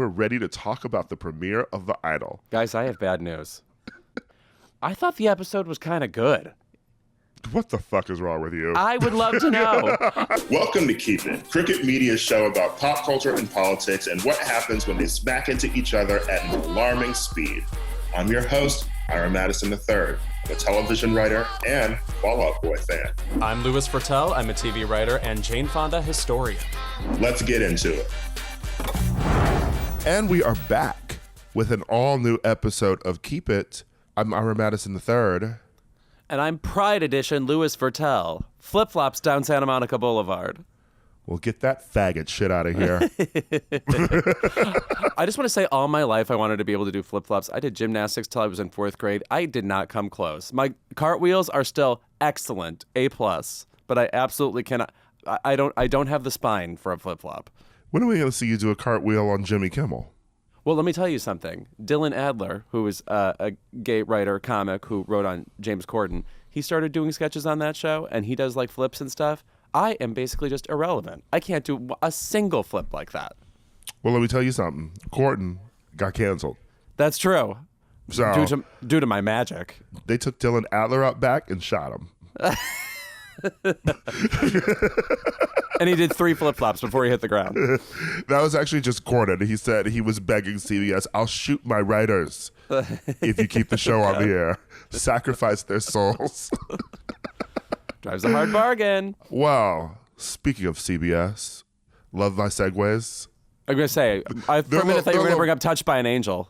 we're ready to talk about the premiere of The Idol. Guys, I have bad news. I thought the episode was kind of good. What the fuck is wrong with you? I would love to know. Welcome to Keep It, Cricket Media's show about pop culture and politics and what happens when they smack into each other at an alarming speed. I'm your host, Ira Madison III. I'm a television writer and Fall Out Boy fan. I'm Louis Fertel. I'm a TV writer and Jane Fonda historian. Let's get into it. And we are back with an all-new episode of Keep It. I'm Ira Madison III. And I'm Pride Edition Louis Fertel. Flip-flops down Santa Monica Boulevard. Well, get that faggot shit out of here. I just want to say all my life I wanted to be able to do flip-flops. I did gymnastics till I was in 4th grade. I did not come close. My cartwheels are still excellent, A+, but I absolutely cannot. I don't have the spine for a flip-flop. When are we going to see you do a cartwheel on Jimmy Kimmel? Well, let me tell you something. Dylan Adler, who is a gay writer, comic, who wrote on James Corden, he started doing sketches on that show, and he does like flips and stuff. I am basically just irrelevant. I can't do a single flip like that. Well, let me tell you something. Corden got canceled. That's true. So Due to my magic. They took Dylan Adler out back and shot him. And he did 3 flip-flops before he hit the ground. That was actually just Corden. He said he was begging CBS, I'll shoot my writers if you keep the show on the air. Sacrifice their souls. Drives a hard bargain. Well, speaking of CBS, love my segues. I'm going to say, for a minute thought you were going to bring up Touched by an Angel.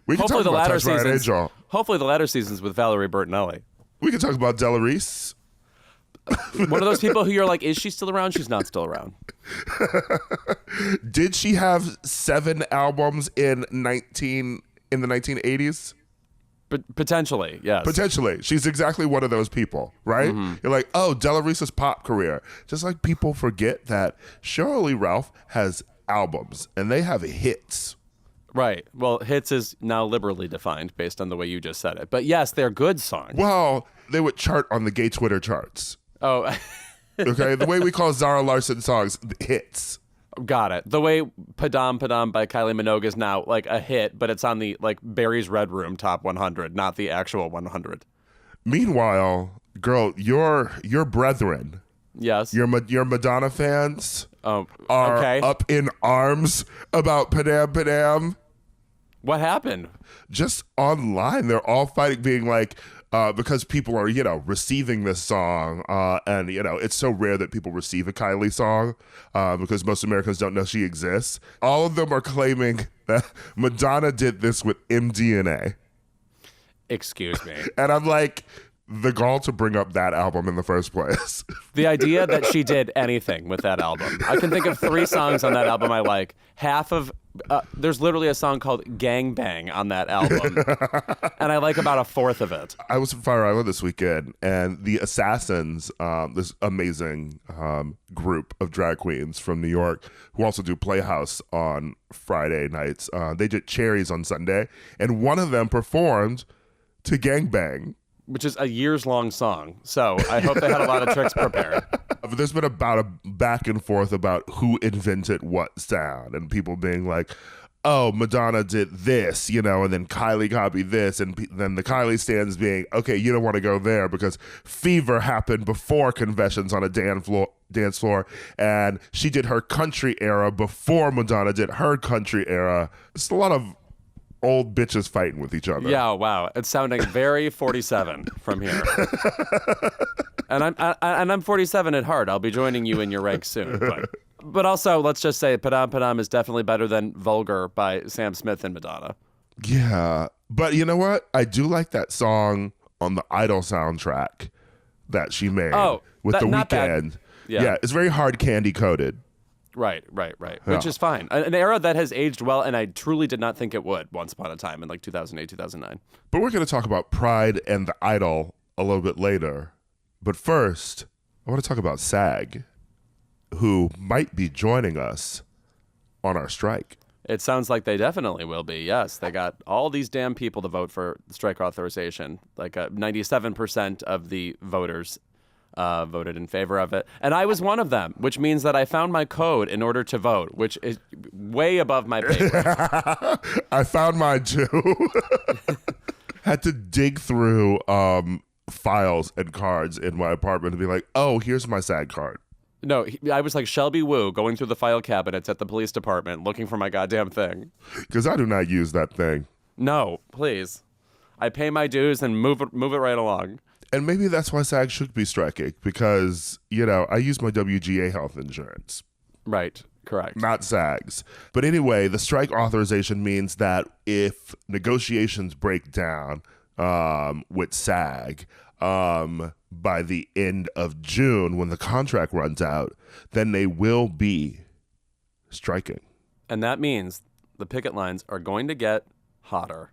We can talk about Touched by an Angel. Hopefully the latter season's with Valerie Bertinelli. We can talk about Della Reese. One of those people who you're like, is she still around? She's not still around. Did she have 7 albums in the 1980s? Potentially, yes. Potentially. She's exactly one of those people, right? Mm-hmm. You're like, oh, Della Reese's pop career. Just like people forget that Shirley Ralph has albums and they have hits. Right. Well, hits is now liberally defined based on the way you just said it. But yes, they're good songs. Well, they would chart on the gay Twitter charts. Oh. Okay, the way we call Zara Larsson songs hits. Got it. The way Padam by Kylie Minogue is now like a hit, but it's on the like Barry's Red Room top 100, not the actual 100. Meanwhile, girl, your brethren, yes, your Madonna fans, are okay. up in arms about Padam. What happened? Just online, they're all fighting, being like, because people are, receiving this song, and, it's so rare that people receive a Kylie song, because most Americans don't know she exists. All of them are claiming that Madonna did this with MDNA. Excuse me. And I'm like, the gall to bring up that album in the first place. The idea that she did anything with that album. I can think of 3 songs on that album I like. There's literally a song called Gang Bang on that album. And I like about a 4th of it. I was in Fire Island this weekend, and the Assassins, this amazing group of drag queens from New York who also do Playhouse on Friday nights, they did Cherries on Sunday, and one of them performed to Gang Bang. Which is a years-long song. So I hope they had a lot of tricks prepared. There's been about a back and forth about who invented what sound, and people being like, oh, Madonna did this, and then Kylie copied this, and then the Kylie stands being, okay, you don't want to go there because Fever happened before Confessions on a dance floor, and she did her country era before Madonna did her country era. It's a lot of old bitches fighting with each other. Yeah, wow. It's sounding very 47 from here. And I'm 47 at heart. I'll be joining you in your ranks soon. But also, let's just say Padam is definitely better than Vulgar by Sam Smith and Madonna. Yeah. But you know what? I do like that song on the Idol soundtrack that she made with The Weeknd. Yeah, it's very hard candy coated. Right. Yeah. Which is fine. An era that has aged well, and I truly did not think it would once upon a time in like 2008, 2009. But we're going to talk about Pride and the Idol a little bit later. But first, I want to talk about SAG, who might be joining us on our strike. It sounds like they definitely will be, yes. They got all these damn people to vote for strike authorization. Like 97% of the voters voted in favor of it. And I was one of them, which means that I found my code in order to vote, which is way above my pay grade. I found mine too. Had to dig through files and cards in my apartment and be like, oh, here's my SAG card. No, I was like Shelby Woo going through the file cabinets at the police department looking for my goddamn thing. Because I do not use that thing. No, please. I pay my dues and move it right along. And maybe that's why SAG should be striking, because, I use my WGA health insurance. Right, correct. Not SAG's. But anyway, the strike authorization means that if negotiations break down with SAG by the end of June, when the contract runs out, then they will be striking. And that means the picket lines are going to get hotter.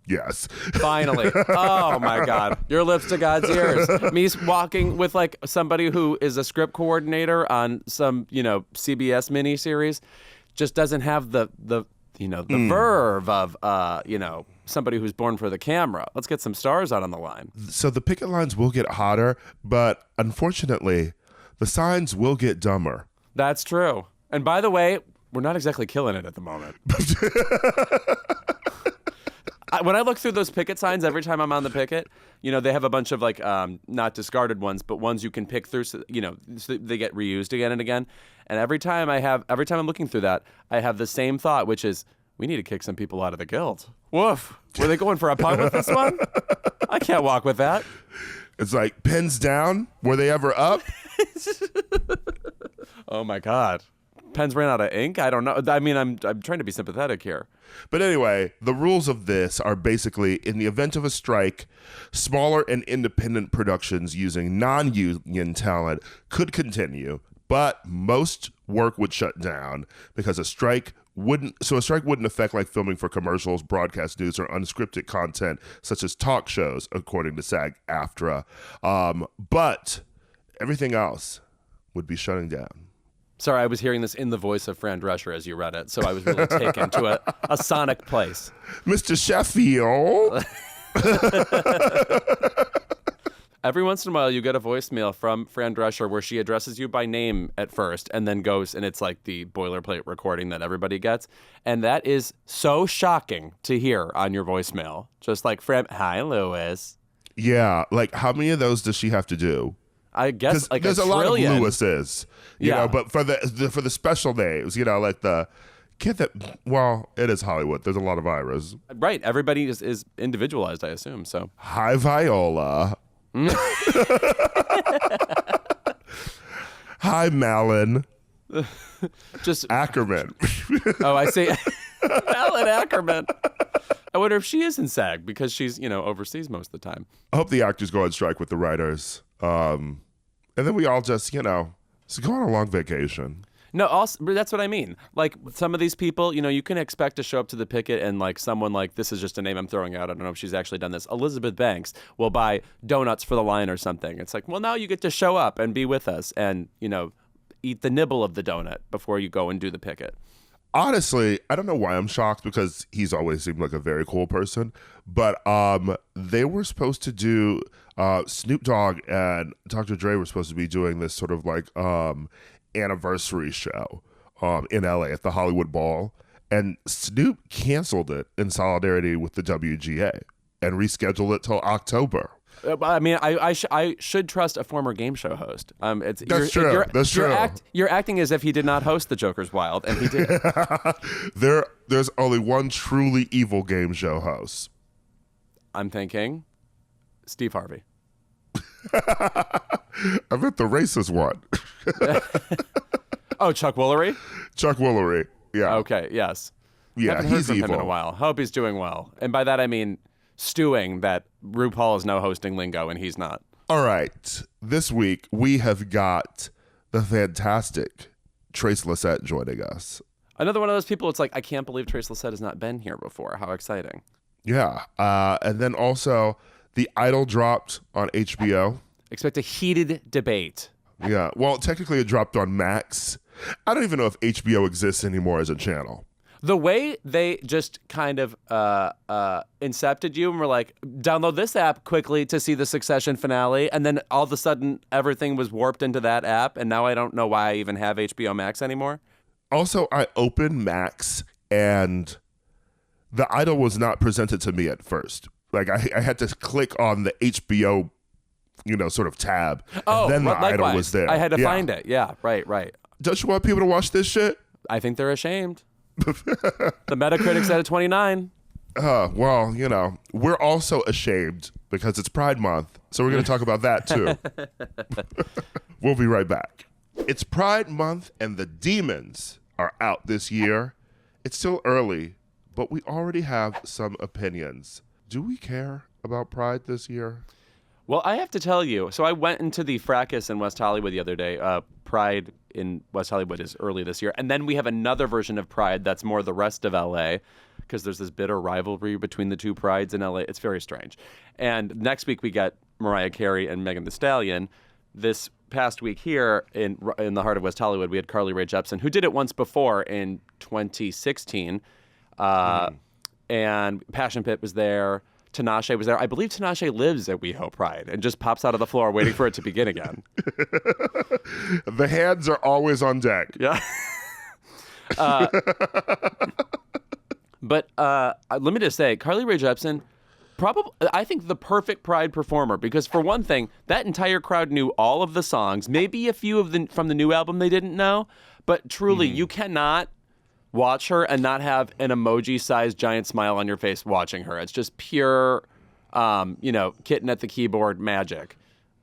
Yes. Finally. Oh, my God. Your lips to God's ears. Me walking with, like, somebody who is a script coordinator on some, CBS miniseries just doesn't have the verve of, somebody who's born for the camera. Let's get some stars out on the line. So the picket lines will get hotter, but unfortunately, the signs will get dumber. That's true. And by the way, we're not exactly killing it at the moment. When I look through those picket signs every time I'm on the picket, they have a bunch of like not discarded ones, but ones you can pick through, so they get reused again and again. And every time I'm looking through that, I have the same thought, which is, we need to kick some people out of the guild. Woof. Were they going for a pun with this one? I can't walk with that. It's like, pens down? Were they ever up? Oh, my God. Pens ran out of ink? I don't know. I mean, I'm trying to be sympathetic here. But anyway, the rules of this are basically, in the event of a strike, smaller and independent productions using non-union talent could continue, but most work would shut down because a strike wouldn't affect like filming for commercials, broadcast news, or unscripted content such as talk shows, according to SAG-AFTRA. But everything else would be shutting down. Sorry, I was hearing this in the voice of Fran Drescher as you read it, so I was really taken to a sonic place. Mr. Sheffield. Every once in a while, you get a voicemail from Fran Drescher where she addresses you by name at first and then goes, and it's like the boilerplate recording that everybody gets. And that is so shocking to hear on your voicemail. Just like, Fran, hi, Louis. Yeah, like how many of those does she have to do? I guess like there's a lot of Lewises, but for the special names, like the kid that, well, it is Hollywood. There's a lot of Iras. Right. Everybody is individualized, I assume. So hi, Viola. Hi, Malin. Just Ackerman. Oh, I see. Malin Ackerman. I wonder if she is in SAG because she's, overseas most of the time. I hope the actors go on strike with the writers. And then we all just, go on a long vacation. No, also, that's what I mean. Like, some of these people, you can expect to show up to the picket and, like, someone like, this is just a name I'm throwing out. I don't know if she's actually done this. Elizabeth Banks will buy donuts for the line or something. It's like, well, now you get to show up and be with us and, eat the nibble of the donut before you go and do the picket. Honestly, I don't know why I'm shocked because he's always seemed like a very cool person. But they were supposed to do, Snoop Dogg and Dr. Dre were supposed to be doing this sort of like anniversary show in LA at the Hollywood Bowl. And Snoop canceled it in solidarity with the WGA and rescheduled it till October. I mean, I should trust a former game show host. That's true. That's true. You're acting as if he did not host the Joker's Wild, and he did. There's only one truly evil game show host. I'm thinking Steve Harvey. I meant the racist one. Oh, Chuck Woolery? Chuck Woolery, yeah. Okay, yes. Yeah, haven't heard he's from evil. him in a while. Hope he's doing well. And by that I mean stewing that RuPaul is now hosting Lingo and he's not. All right. This week, we have got the fantastic Trace Lysette joining us. Another one of those people, it's like, I can't believe Trace Lysette has not been here before. How exciting. Yeah. And then also, The Idol dropped on HBO. Expect a heated debate. Yeah. Well, technically, it dropped on Max. I don't even know if HBO exists anymore as a channel. The way they just kind of incepted you and were like, download this app quickly to see the Succession finale, and then all of a sudden everything was warped into that app, and now I don't know why I even have HBO Max anymore. Also, I opened Max, and The Idol was not presented to me at first. Like, I had to click on the HBO, sort of tab, and then The Idol was there. I had to find it. Yeah, right. Don't you want people to watch this shit? I think they're ashamed. The Metacritic said a 29. Well, we're also ashamed because it's Pride Month, so we're going to talk about that too. We'll be right back. It's Pride Month and the demons are out this year. It's still early, but we already have some opinions. Do we care about Pride this year? Well, I have to tell you, so I went into the fracas in West Hollywood the other day. Pride in West Hollywood is early this year. And then we have another version of Pride that's more the rest of LA, because there's this bitter rivalry between the two prides in LA. It's very strange. And next week we get Mariah Carey and Megan Thee Stallion. This past week here in the heart of West Hollywood, we had Carly Rae Jepsen, who did it once before in 2016. And Passion Pit was there. Tinashe was there. I believe Tinashe lives at WeHo Pride and just pops out of the floor waiting for it to begin again. The hands are always on deck. Yeah. But let me just say, Carly Rae Jepsen, I think the perfect Pride performer, because for one thing, that entire crowd knew all of the songs, maybe a few of from the new album they didn't know, but truly, you cannot watch her and not have an emoji-sized giant smile on your face watching her. It's just pure, kitten at the keyboard magic.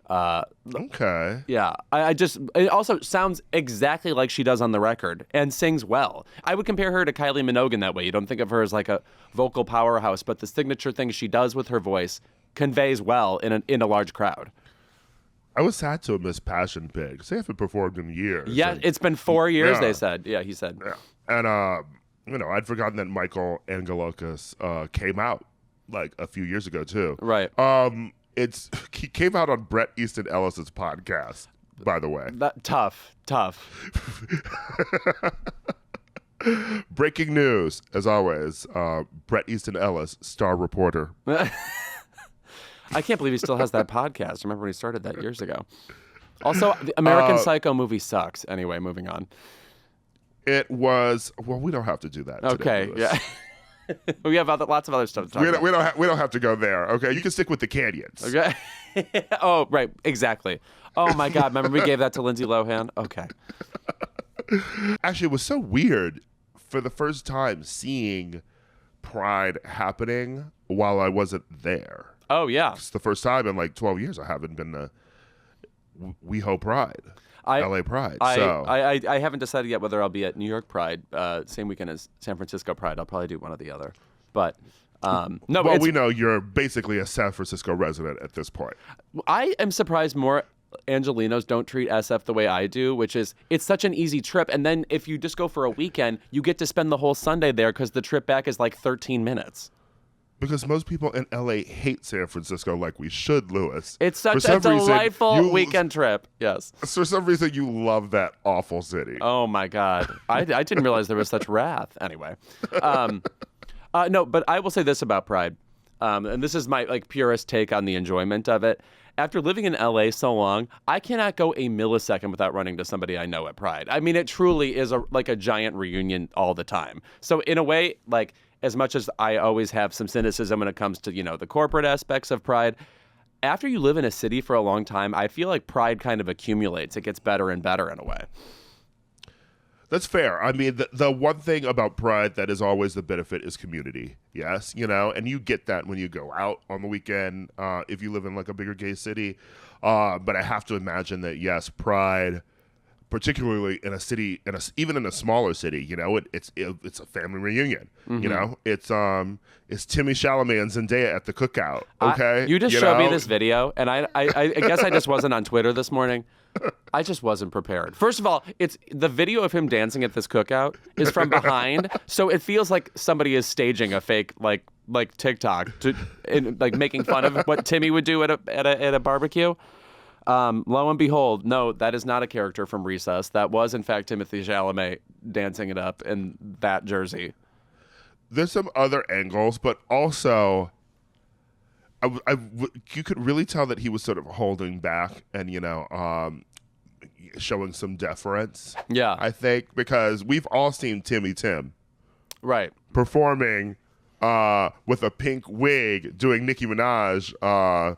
Okay. Yeah. It also sounds exactly like she does on the record and sings well. I would compare her to Kylie Minogue in that way. You don't think of her as like a vocal powerhouse, but the signature things she does with her voice conveys well in a large crowd. I was sad to miss Passion Pit because they haven't performed in years. Yeah, it's been 4 years, they said. Yeah, he said. Yeah. And, I'd forgotten that Michael Angelakis came out like a few years ago, too. Right. He came out on Bret Easton Ellis's podcast, by the way. Tough. Breaking news, as always. Bret Easton Ellis, star reporter. I can't believe he still has that podcast. I remember when he started that years ago. Also, the American Psycho movie sucks. Anyway, moving on. It was, well, we don't have to do that today, okay, Louis. yeah. We have lots of other stuff to talk about. We don't have to go there, okay? You can stick with the canyons. Okay. Oh, right, exactly. Oh, my God, remember we gave that to Lindsay Lohan? Okay. Actually, it was so weird for the first time seeing Pride happening while I wasn't there. Oh, yeah. It's the first time in like 12 years I haven't been to WeHo Pride, LA Pride. I haven't decided yet whether I'll be at New York Pride, same weekend as San Francisco Pride. I'll probably do one or the other. But no. Well, we know you're basically a San Francisco resident at this point. I am surprised more Angelinos don't treat SF the way I do, which is it's such an easy trip. And then if you just go for a weekend, you get to spend the whole Sunday there because the trip back is like 13 minutes. Because most people in LA hate San Francisco like we should, Louis. It's such a delightful weekend trip. Yes. For some reason, you love that awful city. Oh, my God. I didn't realize there was such wrath. Anyway. No, but I will say this about Pride. And this is my purest take on the enjoyment of it. After living in LA so long, I cannot go a millisecond without running to somebody I know at Pride. I mean, it truly is like a giant reunion all the time. So in a way, as much as I always have some cynicism when it comes to, the corporate aspects of Pride, after you live in a city for a long time, I feel like Pride kind of accumulates. It gets better and better in a way. That's fair. I mean, the one thing about Pride that is always the benefit is community. Yes, and you get that when you go out on the weekend if you live in like a bigger gay city. But I have to imagine that, yes, Pride, particularly in a city, even in a smaller city, it's a family reunion. Mm-hmm. It's Timmy Chalamet and Zendaya at the cookout. Okay, you just showed me this video, and I guess I just wasn't on Twitter this morning. I just wasn't prepared. First of all, it's the video of him dancing at this cookout is from behind, so it feels like somebody is staging a fake like TikTok making fun of what Timmy would do at a barbecue. Lo and behold, no, that is not a character from Recess. That was, in fact, Timothée Chalamet dancing it up in that jersey. there's some other angles, but also you could really tell that he was sort of holding back and, showing some deference. Yeah. I think, because we've all seen Timmy Tim Right. performing with a pink wig doing Nicki Minaj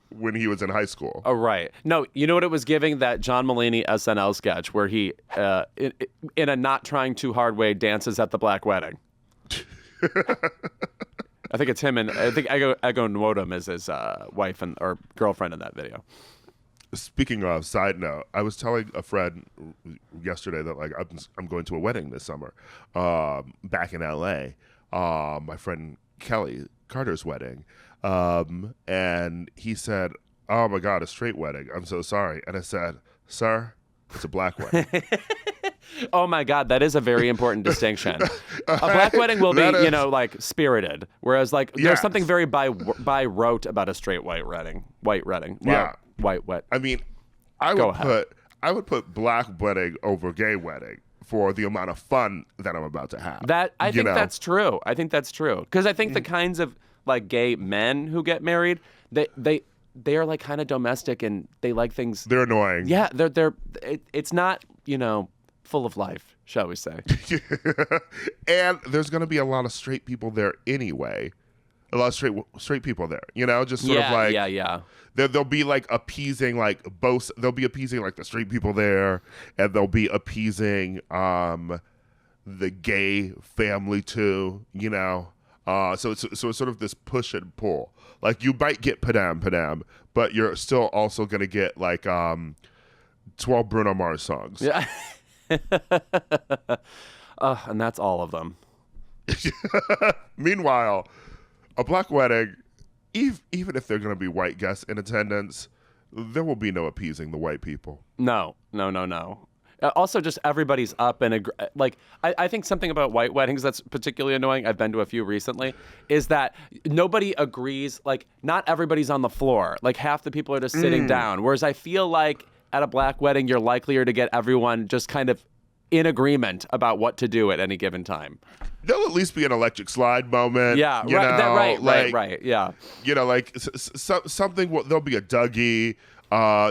when he was in high school. Oh, right. No, you know what it was giving? That John Mulaney SNL sketch where he, in a not trying too hard way, dances at the black wedding. I think it's him, and I think Ego Nwodum is his wife or girlfriend in that video. Speaking of, side note, I was telling a friend yesterday that like I'm going to a wedding this summer, back in LA. My friend Kelly Carter's wedding, and he said, "Oh my God, a straight wedding. I'm so sorry." And I said, "Sir, it's a black wedding." Oh my God, that is a very important distinction. A black wedding will be, like spirited, whereas like there's something very by rote about a straight white wedding. White wedding. Wow. Yeah. White wet. I mean, I would put black wedding over gay wedding for the amount of fun that I'm about to have. I think that's true. I think that's true, because I think the kinds of like gay men who get married, they are like kind of domestic and they like things. They're annoying. Yeah, it's not full of life, shall we say? And there's going to be a lot of straight people there anyway. A lot of straight people there, just sort of like They'll be like appeasing like both. They'll be appeasing like the straight people there, and they'll be appeasing the gay family too. So it's sort of this push and pull. Like you might get Padam, but you're still also gonna get like 12 Bruno Mars songs. Yeah. And that's all of them. Meanwhile, a black wedding, even if they're going to be white guests in attendance, there will be no appeasing the white people. No. Also, just everybody's up and I think something about white weddings that's particularly annoying, I've been to a few recently, is that nobody agrees. Like, not everybody's on the floor. Like, half the people are just sitting down. Whereas I feel like at a black wedding, you're likelier to get everyone just kind of in agreement about what to do at any given time. There'll at least be an electric slide moment. Yeah, right. Yeah. Something. There'll be a Dougie.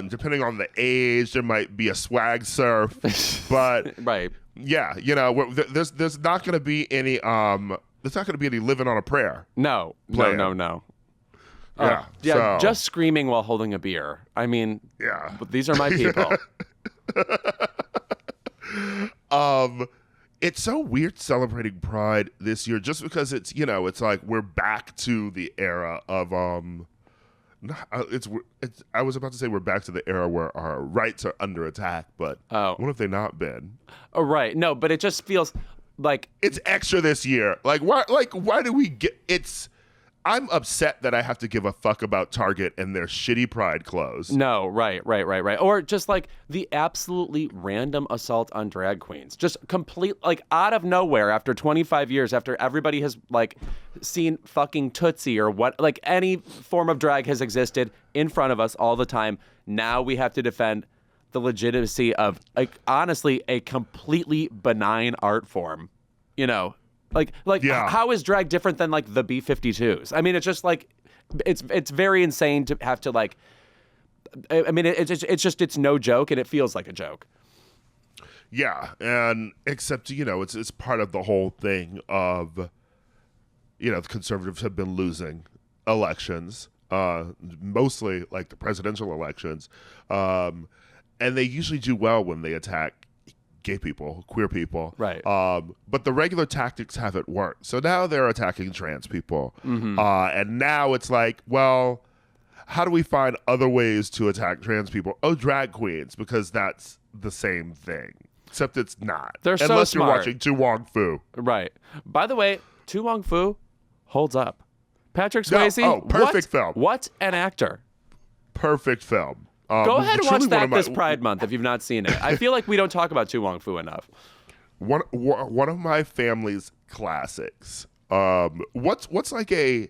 Depending on the age, there might be a swag surf. But right. Yeah, there's not going to be any. There's not going to be any living on a prayer. No. Yeah. So. Just screaming while holding a beer. I mean, yeah. These are my people. It's so weird celebrating Pride this year, just because it's it's like we're back to the era of I was about to say we're back to the era where our rights are under attack, but what have they not been? Oh, right. No, but it just feels like it's extra this year. Like why do we get it's? I'm upset that I have to give a fuck about Target and their shitty Pride clothes. No, right. Or just like the absolutely random assault on drag queens. Just complete, like out of nowhere after 25 years, after everybody has like seen fucking Tootsie or what, like any form of drag has existed in front of us all the time. Now we have to defend the legitimacy of, like, honestly, a completely benign art form, How is drag different than like the B-52s? I mean, it's just like, it's very insane to have to like, I mean, it's no joke, and it feels like a joke. Yeah, and except it's part of the whole thing of, the conservatives have been losing elections, mostly like the presidential elections, and they usually do well when they attack gay people, queer people. Right. But the regular tactics haven't worked. So now they're attacking trans people. Mm-hmm. And now it's like, well, how do we find other ways to attack trans people? Oh, drag queens, because that's the same thing. Except it's not. They're so Unless smart. You're watching Tu Wong Fu. Right. By the way, Tu Wong Fu holds up. Patrick Swayze. Perfect film. What an actor. Perfect film. Go ahead and watch that this Pride Month if you've not seen it. I feel like we don't talk about Tu Wong Fu enough. One of my family's classics. What's a gay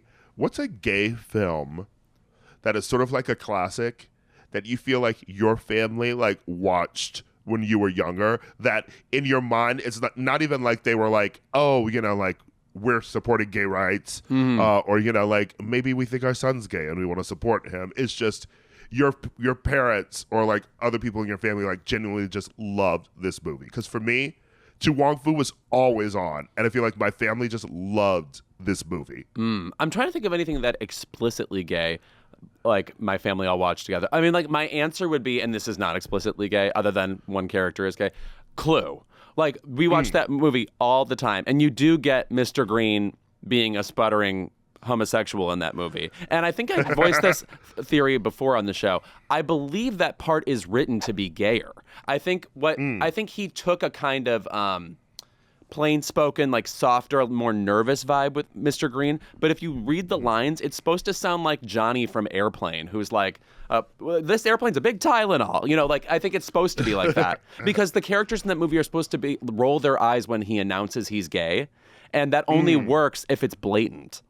film that is sort of like a classic that you feel like your family like watched when you were younger, that in your mind, it's not even like they were like, oh, like we're supporting gay rights, or like maybe we think our son's gay and we want to support him. It's just your parents or like other people in your family like genuinely just loved this movie. Because for me, To Wong Fu was always on, and I feel like my family just loved this movie. I'm trying to think of anything that explicitly gay, like my family all watched together. I mean, like my answer would be, and this is not explicitly gay, other than one character is gay, Clue. Like we watch that movie all the time, and you do get Mr. Green being a sputtering homosexual in that movie. And I think I voiced this theory before on the show. I believe that part is written to be gayer. I think he took a kind of plain spoken, like softer, more nervous vibe with Mr. Green. But if you read the lines, it's supposed to sound like Johnny from Airplane, who's like, this airplane's a big Tylenol. Like I think it's supposed to be like that because the characters in that movie are supposed to roll their eyes when he announces he's gay. And that only works if it's blatant.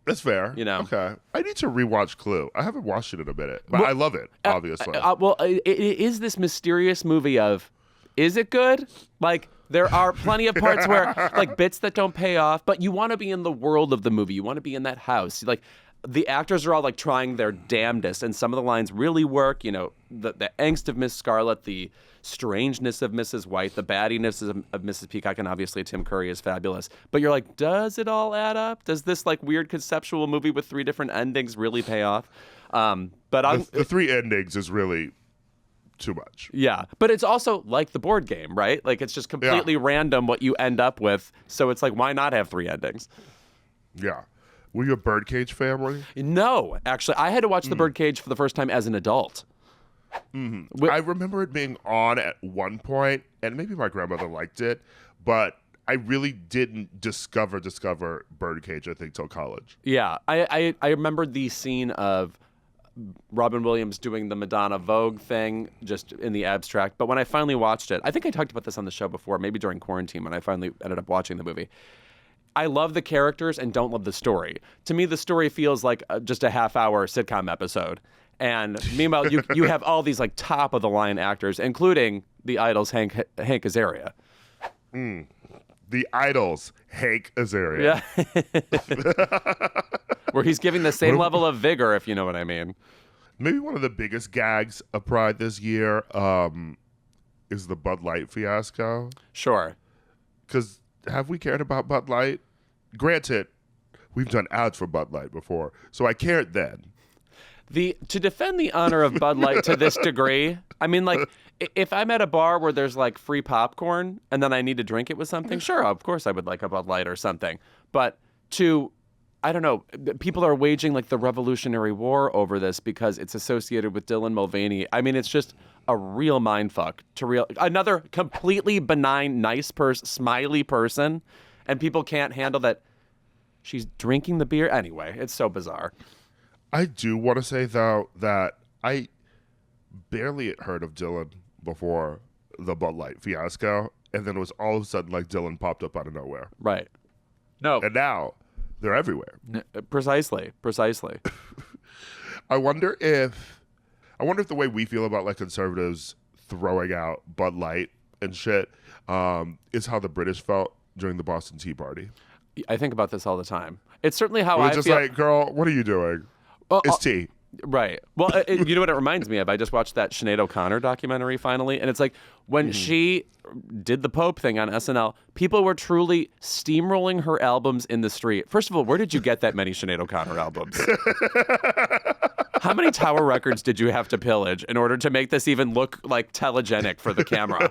That's fair. Okay. I need to rewatch Clue. I haven't watched it in a minute, but I love it, obviously. It is this mysterious movie of, is it good? Like, there are plenty of parts where, like, bits that don't pay off, but you want to be in the world of the movie. You want to be in that house. Like, the actors are all, like, trying their damnedest, and some of the lines really work. The angst of Miss Scarlet, the strangeness of Mrs. White, the baddiness of Mrs. Peacock, and obviously Tim Curry is fabulous. But you're like, does it all add up? Does this, like, weird conceptual movie with 3 different endings really pay off? But the 3 endings is really too much. Yeah, but it's also like the board game, right? Like it's just completely random what you end up with. So it's like, why not have 3 endings? Yeah. Were you a Birdcage family? No, actually, I had to watch The Birdcage for the first time as an adult. I remember it being on at one point, and maybe my grandmother liked it, but I really didn't discover Birdcage, I think, till college. Yeah, I remember the scene of Robin Williams doing the Madonna Vogue thing just in the abstract. But when I finally watched it, I think I talked about this on the show before, maybe during quarantine when I finally ended up watching the movie. I love the characters and don't love the story. To me, the story feels like just a half-hour sitcom episode. And meanwhile, you have all these like top-of-the-line actors, including the Idol's Hank Azaria. The Idol's Hank Azaria. Yeah. Where he's giving the same level of vigor, if you know what I mean. Maybe one of the biggest gags of Pride this year is the Bud Light fiasco. Sure. Because have we cared about Bud Light? Granted, we've done ads for Bud Light before, so I cared then. To defend the honor of Bud Light to this degree, I mean, like, if I'm at a bar where there's, like, free popcorn and then I need to drink it with something, sure, of course I would like a Bud Light or something. But I don't know, people are waging, like, the Revolutionary War over this because it's associated with Dylan Mulvaney. I mean, it's just a real mindfuck. Another completely benign, nice person, smiley person, and people can't handle that she's drinking the beer. Anyway, it's so bizarre. I do want to say, though, that I barely had heard of Dylan before the Bud Light fiasco, and then it was all of a sudden like Dylan popped up out of nowhere. Right. No. And now they're everywhere. Precisely. I wonder if the way we feel about like conservatives throwing out Bud Light and shit is how the British felt during the Boston Tea Party. I think about this all the time. It's certainly how I just feel. Like, girl, what are you doing? It's tea. Right. Well, you know what it reminds me of? I just watched that Sinead O'Connor documentary finally, and it's like when she did the Pope thing on SNL, people were truly steamrolling her albums in the street. First of all, where did you get that many Sinead O'Connor albums? How many Tower Records did you have to pillage in order to make this even look like telegenic for the camera?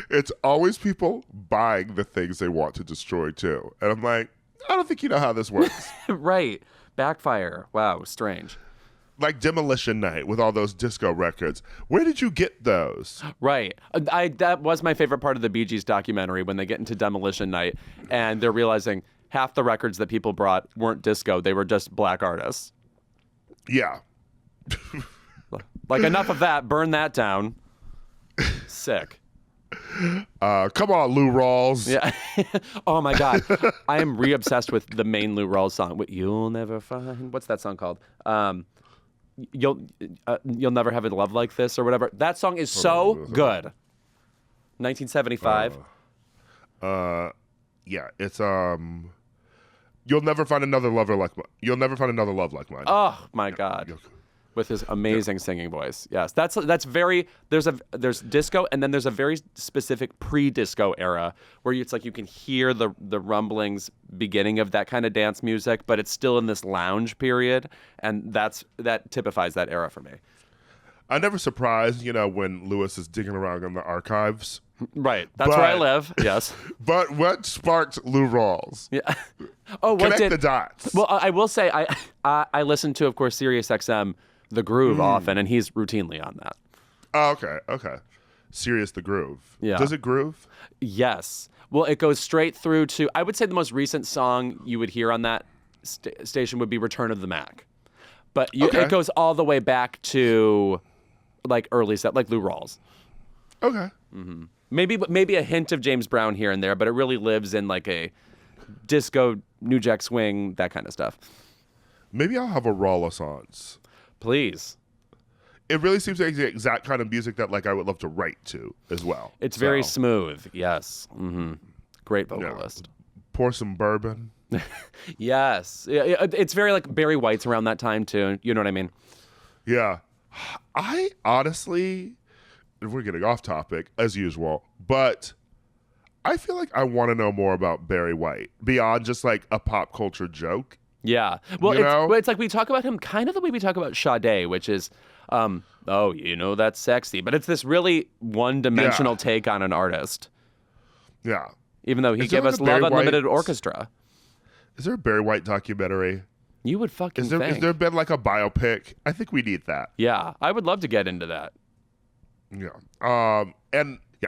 It's always people buying the things they want to destroy, too. And I'm like, I don't think you know how this works. Right. Backfire. Wow, strange. Like Demolition Night with all those disco records. Where did you get those? Right. That was my favorite part of the Bee Gees documentary when they get into Demolition Night and they're realizing half the records that people brought weren't disco. They were just black artists. Yeah. Like, enough of that. Burn that down. Sick. Come on, Lou Rawls. Yeah. Oh my God. I am re-obsessed with the main Lou Rawls song. You'll never find. What's that song called? You'll Never Have a Love Like This or whatever. That song is so good. 1975. Yeah, it's You'll Never Find Another Lover Like Mine. You'll Never Find Another Love Like Mine. Oh my God. With his amazing singing voice. Yes, that's very. There's disco, and then there's a very specific pre-disco era where it's like you can hear the rumblings beginning of that kind of dance music, but it's still in this lounge period, and that typifies that era for me. I'm never surprised, when Louis is digging around in the archives. Right, that's where I live. Yes. But what sparked Lou Rawls? Yeah. Oh, what Connect did the dots. Well, I will say I listen to, of course, Sirius XM. The Groove often, and he's routinely on that. Oh, okay. Sirius the Groove. Yeah. Does it groove? Yes. Well, it goes straight through to, I would say the most recent song you would hear on that station would be Return of the Mac. But it goes all the way back to like early stuff, like Lou Rawls. Okay. Mm-hmm. Maybe a hint of James Brown here and there, but it really lives in like a disco, New Jack Swing, that kind of stuff. Maybe I'll have a Rawlissance. Please. It really seems like the exact kind of music that I would love to write to as well. It's very smooth. Yes. Mm-hmm. Great vocalist. Pour some bourbon. Yes. It's very like Barry White's around that time too. You know what I mean? Yeah. I honestly, we're getting off topic as usual, but I feel like I want to know more about Barry White beyond just like a pop culture joke. Yeah. Well, it's like we talk about him kind of the way we talk about Sade, which is, that's sexy. But it's this really one-dimensional take on an artist. Yeah. Even though he gave us Love Unlimited Orchestra. Is there a Barry White documentary? You would fucking think. Has there been like a biopic? I think we need that. Yeah. I would love to get into that. Yeah.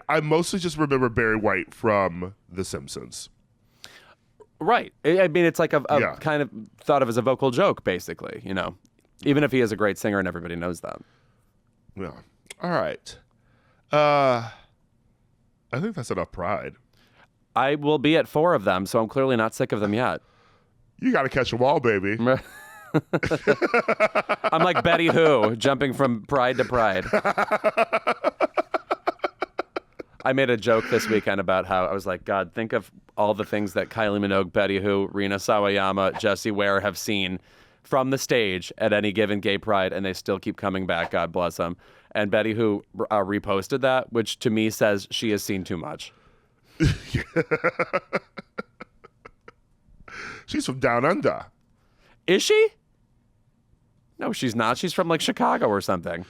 I mostly just remember Barry White from The Simpsons. Right. I mean, it's like a kind of thought of as a vocal joke, basically, even if he is a great singer and everybody knows that. Yeah. All right. I think that's enough pride. I will be at 4 of them, so I'm clearly not sick of them yet. You got to catch them all, baby. I'm like Betty Who, jumping from pride to pride. I made a joke this weekend about how I was like, God, think of all the things that Kylie Minogue, Betty Who, Rina Sawayama, Jessie Ware have seen from the stage at any given gay pride, and they still keep coming back. God bless them. And Betty Who reposted that, which to me says she has seen too much. She's from down under. Is she? No, she's not. She's from like Chicago or something.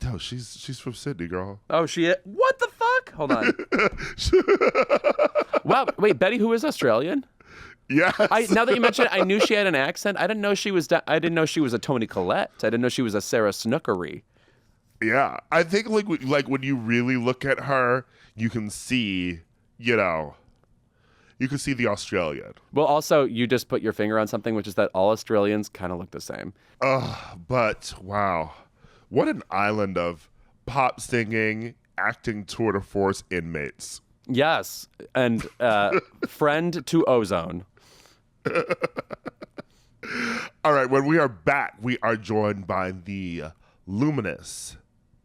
No, she's from Sydney, girl. Oh, she is? What the fuck? Hold on. Wow, wait, Betty Who is Australian? Yes. Now that you mention it, I knew she had an accent. I didn't know she was a Toni Collette. I didn't know she was a Sarah Snookery. Yeah, I think like when you really look at her, you can see, you can see the Australian. Well, also, you just put your finger on something, which is that all Australians kind of look the same. But wow. What an island of pop singing, acting tour de force inmates. Yes, and friend to Ozone. All right, when we are back, we are joined by the luminous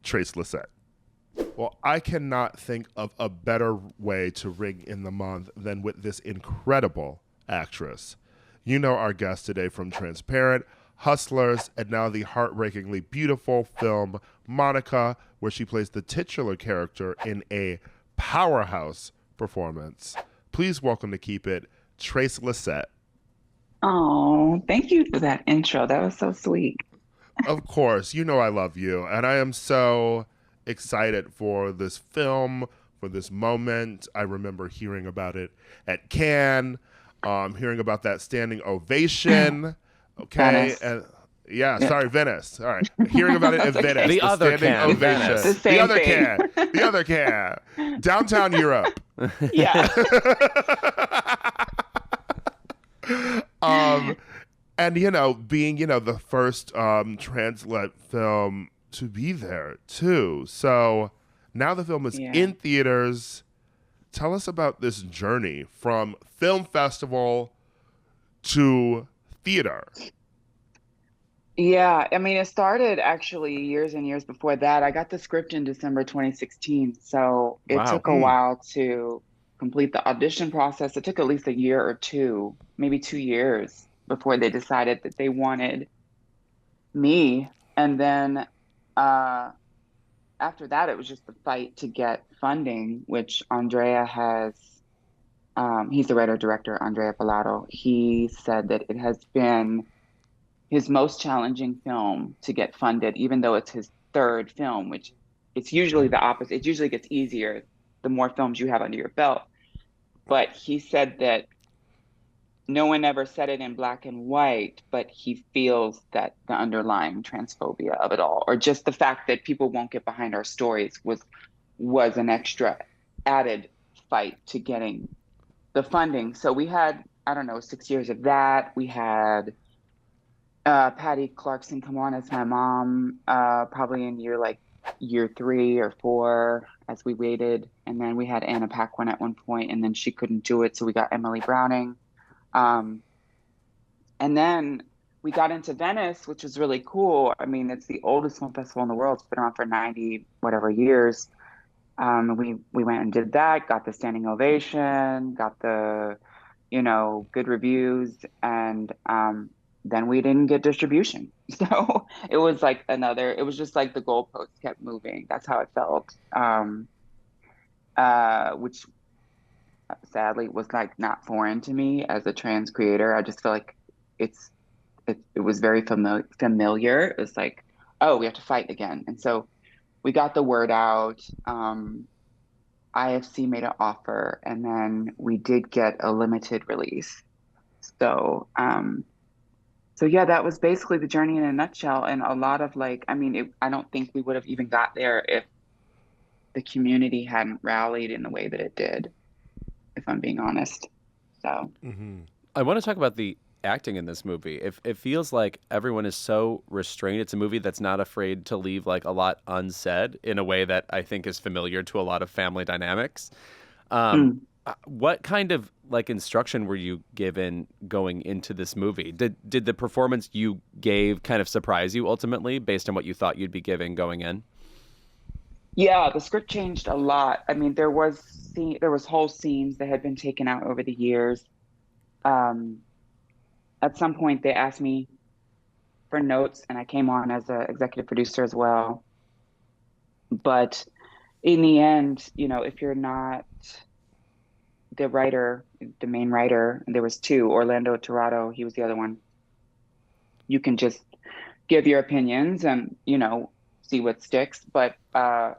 Trace Lysette. Well, I cannot think of a better way to ring in the month than with this incredible actress. You know our guest today from Transparent, Hustlers, and now the heartbreakingly beautiful film Monica, where she plays the titular character in a powerhouse performance. Please welcome to Keep It, Trace Lysette. Oh, thank you for that intro. That was so sweet. Of course, I love you, and I am so excited for this film, for this moment. I remember hearing about it at Cannes, hearing about that standing ovation. Okay, Venice. And Venice. All right, hearing about it in Venice. The other Cannes, Venice. The other Cannes. Downtown Europe. Yeah. And being the first translet film to be there too. So now the film is in theaters. Tell us about this journey from film festival to theater. Yeah, I mean, it started actually years and years before that. I got the script in December 2016, so it Wow. took a while to complete the audition process. It took at least a year or two, maybe 2 years before they decided that they wanted me. And then uh, after that, it was just the fight to get funding, which Andrea has. He's the writer director, Andrea Pilato. He said that it has been his most challenging film to get funded, even though it's his third film, which it's usually the opposite. It usually gets easier the more films you have under your belt. But he said that no one ever said it in black and white, but he feels that the underlying transphobia of it all, or just the fact that people won't get behind our stories, was an extra added fight to getting the funding. So we had, I don't know, 6 years of that. We had Patty Clarkson come on as my mom, probably in year 3 or 4 as we waited. And then we had Anna Paquin at one point, and then she couldn't do it. So we got Emily Browning. And then we got into Venice, which was really cool. I mean, it's the oldest film festival in the world. It's been around for 90 whatever years. We went and did that, got the standing ovation, got the, good reviews, and then we didn't get distribution. So it was it was just like the goalposts kept moving. That's how it felt. Which sadly was like not foreign to me as a trans creator. I just feel like it was very familiar. It was like, oh, we have to fight again. And so we got the word out. IFC made an offer, and then we did get a limited release. So, so yeah, that was basically the journey in a nutshell. And a lot of I don't think we would have even got there if the community hadn't rallied in the way that it did, if I'm being honest. So I want to talk about the acting in this movie. It feels like everyone is so restrained. It's a movie that's not afraid to leave like a lot unsaid in a way that I think is familiar to a lot of family dynamics. What kind of like instruction were you given going into this movie? Did the performance you gave kind of surprise you ultimately based on what you thought you'd be giving going in? Yeah, the script changed a lot. I mean, there was whole scenes that had been taken out over the years. At some point, they asked me for notes, and I came on as an executive producer as well. But in the end, if you're not the writer, the main writer, and there was two, Orlando Tirado, he was the other one, you can just give your opinions and, see what sticks. But the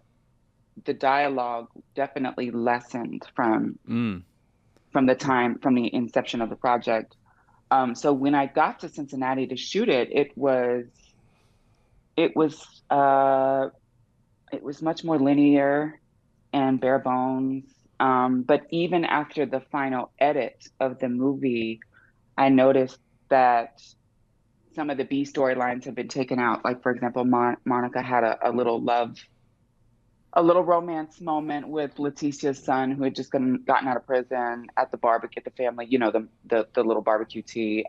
dialogue definitely lessened from the inception of the project. So when I got to Cincinnati to shoot it, it was much more linear and bare bones. But even after the final edit of the movie, I noticed that some of the B storylines have been taken out. Like, for example, Monica had a little romance moment with Leticia's son, who had just gotten out of prison at the barbecue, at the family, the little barbecue tea,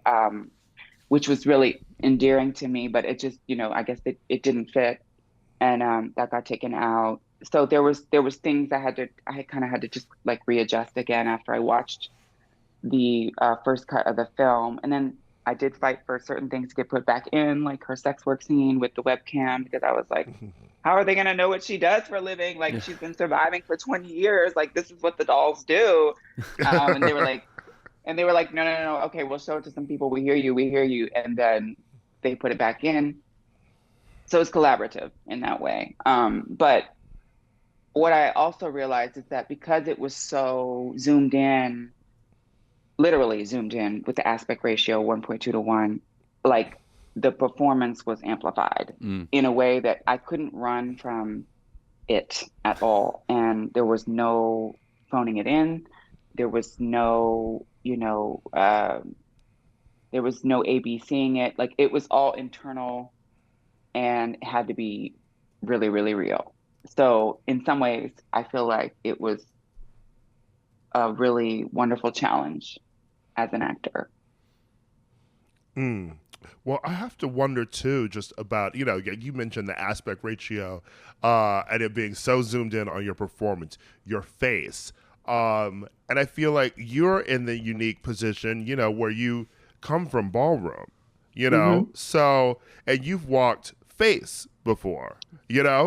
which was really endearing to me. But it just, I guess it didn't fit, and that got taken out. So there was things I kind of had to just like readjust again after I watched the first cut of the film, and then I did fight for certain things to get put back in, like her sex work scene with the webcam, because I was like, how are they going to know what she does for a living? Like, she's been surviving for 20 years. Like, this is what the dolls do. And they were like, no. Okay, we'll show it to some people. We hear you. And then they put it back in. So it's collaborative in that way. But what I also realized is that because it was so zoomed in, literally zoomed in with the aspect ratio 1.2 to 1, like the performance was amplified in a way that I couldn't run from it at all. And there was no phoning it in. There was no, there was no ABCing it. Like, it was all internal and it had to be really, really real. So in some ways, I feel like it was a really wonderful challenge as an actor. Well, I have to wonder too, just about, you mentioned the aspect ratio and it being so zoomed in on your performance, your face. And I feel like you're in the unique position, where you come from ballroom, Mm-hmm. so, and you've walked face before,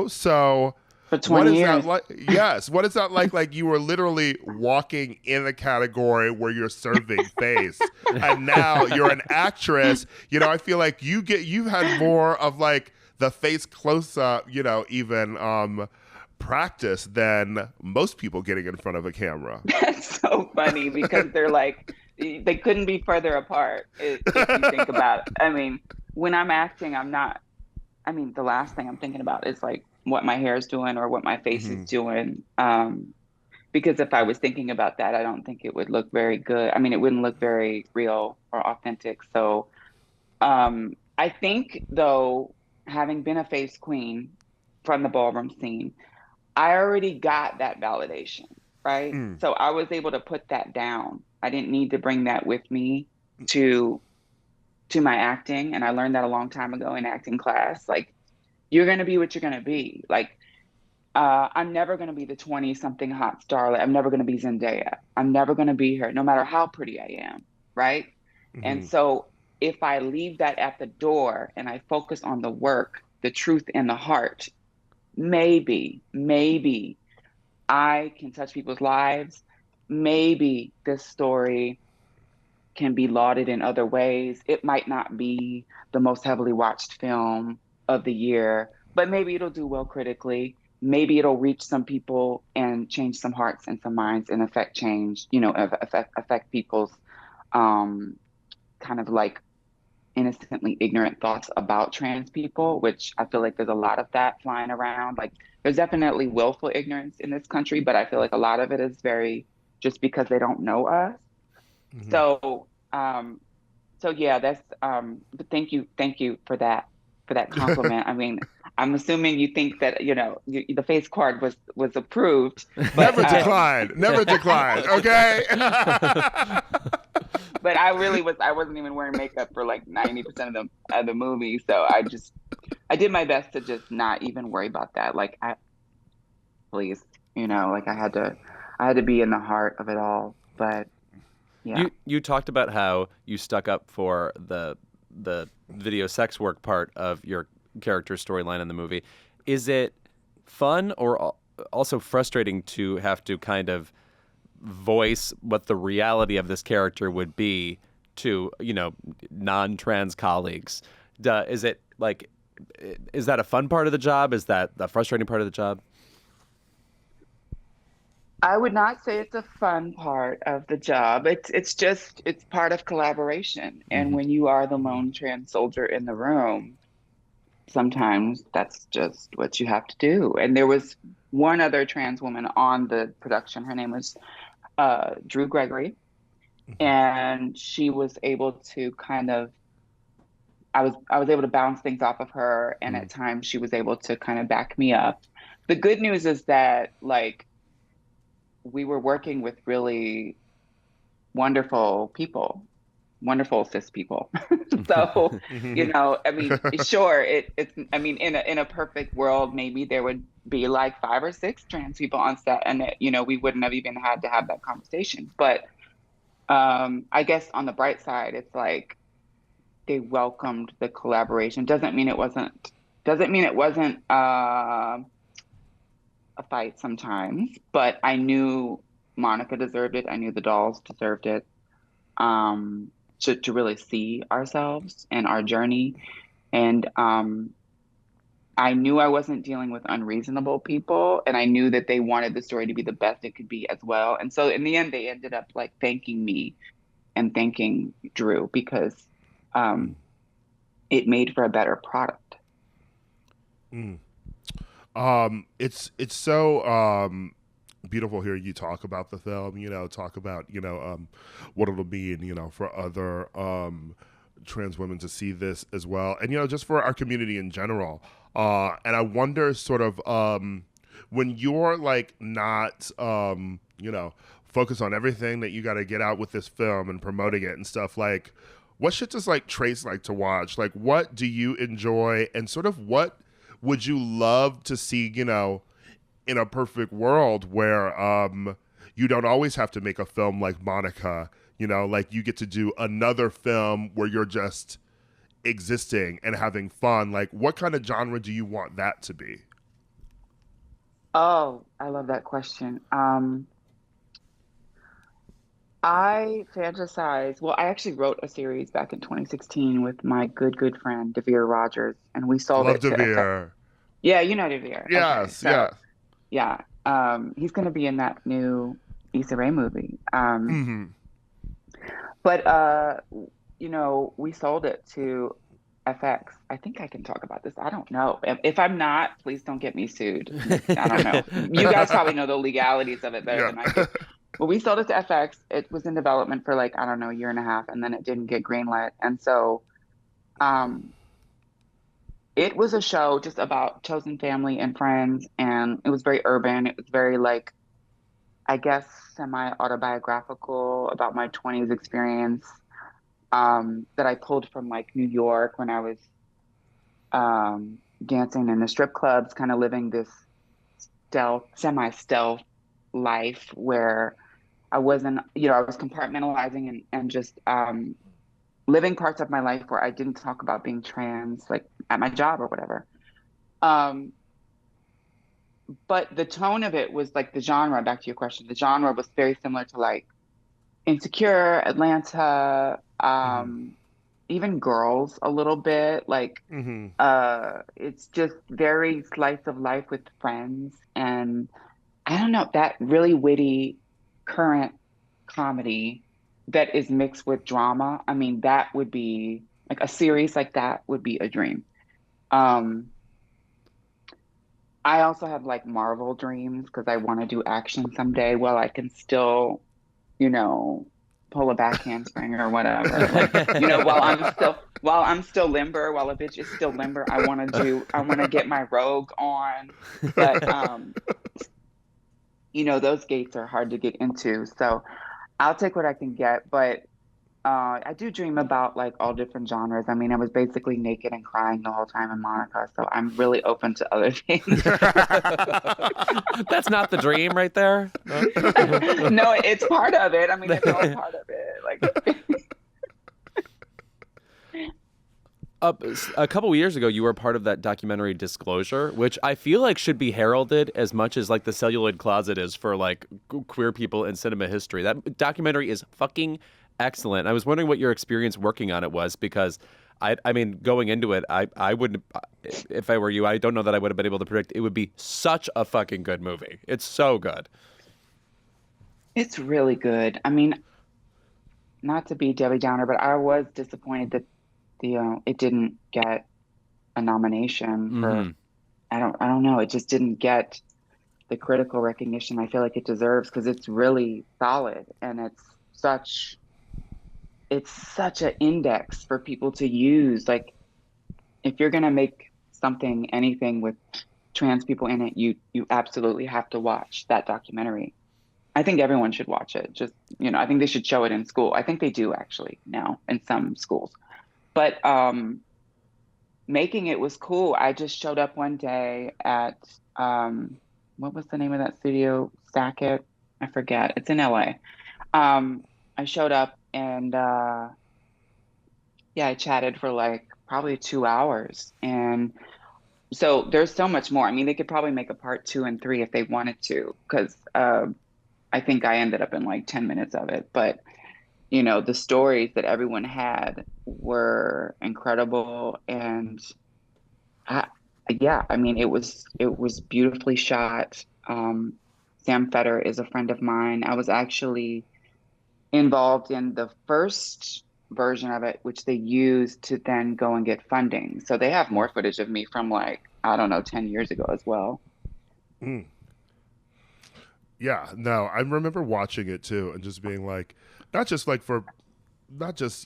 so For what 20 is that years. like? Yes. What is that like? Like you were literally walking in a category where you're serving face, and now you're an actress. I feel like you've had more of like the face close up, even practice than most people getting in front of a camera. That's so funny because they're like, they couldn't be further apart if you think about it. I mean, when I'm acting, the last thing I'm thinking about is like what my hair is doing or what my face is doing. Because if I was thinking about that, I don't think it would look very good. I mean, it wouldn't look very real or authentic. So I think, though, having been a face queen from the ballroom scene, I already got that validation, right? So I was able to put that down. I didn't need to bring that with me to my acting, and I learned that a long time ago in acting class. Like, you're going to be what you're going to be. Like, I'm never going to be the 20-something hot starlet. I'm never going to be Zendaya. I'm never going to be her, no matter how pretty I am, right? And so if I leave that at the door and I focus on the work, the truth, and the heart, maybe I can touch people's lives. Maybe this story can be lauded in other ways. It might not be the most heavily watched film of the year, but maybe it'll do well critically. Maybe it'll reach some people and change some hearts and some minds and affect change, affect people's kind of like innocently ignorant thoughts about trans people, which I feel like there's a lot of that flying around. Like, there's definitely willful ignorance in this country, but I feel like a lot of it is very just because they don't know us. So, so yeah, that's, but thank you for that compliment. I mean, I'm assuming you think that, the face card was approved. But, Never declined. Okay. But I wasn't even wearing makeup for like 90% of the movie. So I did my best to just not even worry about that. Like, please, like I had to be in the heart of it all. But yeah. You talked about how you stuck up for the video sex work part of your character's storyline in the movie. Is it fun or also frustrating to have to kind of voice what the reality of this character would be to, non-trans colleagues? Is that a fun part of the job? Is that a frustrating part of the job? I would not say it's a fun part of the job. It's part of collaboration. And when you are the lone trans soldier in the room, sometimes that's just what you have to do. And there was one other trans woman on the production. Her name was Drew Gregory. And she was able to kind of, I was able to bounce things off of her. And at times she was able to kind of back me up. The good news is that, like, we were working with really wonderful people, wonderful cis people. So, I mean, sure, in a perfect world, maybe there would be like 5 or 6 trans people on set, and we wouldn't have even had to have that conversation. But I guess on the bright side, it's like they welcomed the collaboration. Doesn't mean it wasn't a fight sometimes, but I knew Monica deserved it. I knew the dolls deserved it. To really see ourselves and our journey. And I knew I wasn't dealing with unreasonable people, and I knew that they wanted the story to be the best it could be as well. And so in the end, they ended up like thanking me and thanking Drew because it made for a better product. It's so beautiful hearing you talk about the film, talk about, what it'll mean, for other trans women to see this as well. And, just for our community in general. And I wonder sort of when you're like not, focused on everything that you got to get out with this film and promoting it and stuff, like, what shit does like Trace like to watch? Like, what do you enjoy, and sort of what would you love to see, you know, in a perfect world where you don't always have to make a film like Monica, you know, like you get to do another film where you're just existing and having fun. Like, what kind of genre do you want that to be? Oh, I love that question. I fantasize. Well, I actually wrote a series back in 2016 with my good friend Devere Rogers, and we sold Love it to Devere. Yeah, you know Devere. Yes, Okay, yes. yeah. He's going to be in that new Issa Rae movie. Mm-hmm. But you know, we sold it to FX. I think I can talk about this. I don't know. If I'm not, please don't get me sued. I don't know. You guys probably know the legalities of it better than I do. But we sold it to FX. It was in development for like, I don't know, a year and a half, and then it didn't get greenlit. And so it was a show just about chosen family and friends, and it was very urban. It was very like, I guess, semi-autobiographical about my 20s experience that I pulled from like New York when I was dancing in the strip clubs, kind of living this semi-stealth life where I wasn't, you know, I was compartmentalizing and just living parts of my life where I didn't talk about being trans, like at my job or whatever. But the tone of it was like the genre, back to your question, the genre was very similar to like Insecure, Atlanta, even Girls a little bit. Like it's just very slice of life with friends. And I don't know, that really witty current comedy that is mixed with drama. I mean, that would be like a series like that would be a dream. I also have like Marvel dreams because I want to do action someday while I can still, you know, pull a back handspring or whatever. Like, you know, while I'm still limber, while a bitch is still limber, I want to get my Rogue on. But you know, those gates are hard to get into. So I'll take what I can get, but I do dream about like all different genres. I mean, I was basically naked and crying the whole time in Monica, so I'm really open to other things. That's not the dream right there. No, it's part of it. I mean, it's all part of it. Like, a couple of years ago, you were part of that documentary Disclosure, which I feel like should be heralded as much as like the Celluloid Closet is for like queer people in cinema history. That documentary is fucking excellent. I was wondering what your experience working on it was, because I mean, going into it, I wouldn't, if I were you, I don't know that I would have been able to predict it would be such a fucking good movie. It's so good. it's really good. I mean, not to be Debbie Downer, but I was disappointed that it didn't get a nomination for. I don't know. It just didn't get the critical recognition I feel like it deserves, because it's really solid and it's such an index for people to use. Like, if you're gonna make anything with trans people in it, you absolutely have to watch that documentary. I think everyone should watch it. Just, you know, I think they should show it in school. I think they do actually now in some schools. But making it was cool. I just showed up one day at what was the name of that studio? Sackett? I forget. It's in LA. I showed up and I chatted for like probably 2 hours. And so there's so much more. I mean, they could probably make a part 2 and 3 if they wanted to, because I think I ended up in like 10 minutes of it. But, you know, the stories that everyone had were incredible. And I mean, it was beautifully shot. Sam Feder is a friend of mine. I was actually involved in the first version of it, which they used to then go and get funding. So they have more footage of me from like, I don't know, 10 years ago as well. Yeah, no, I remember watching it too and just being like, not just,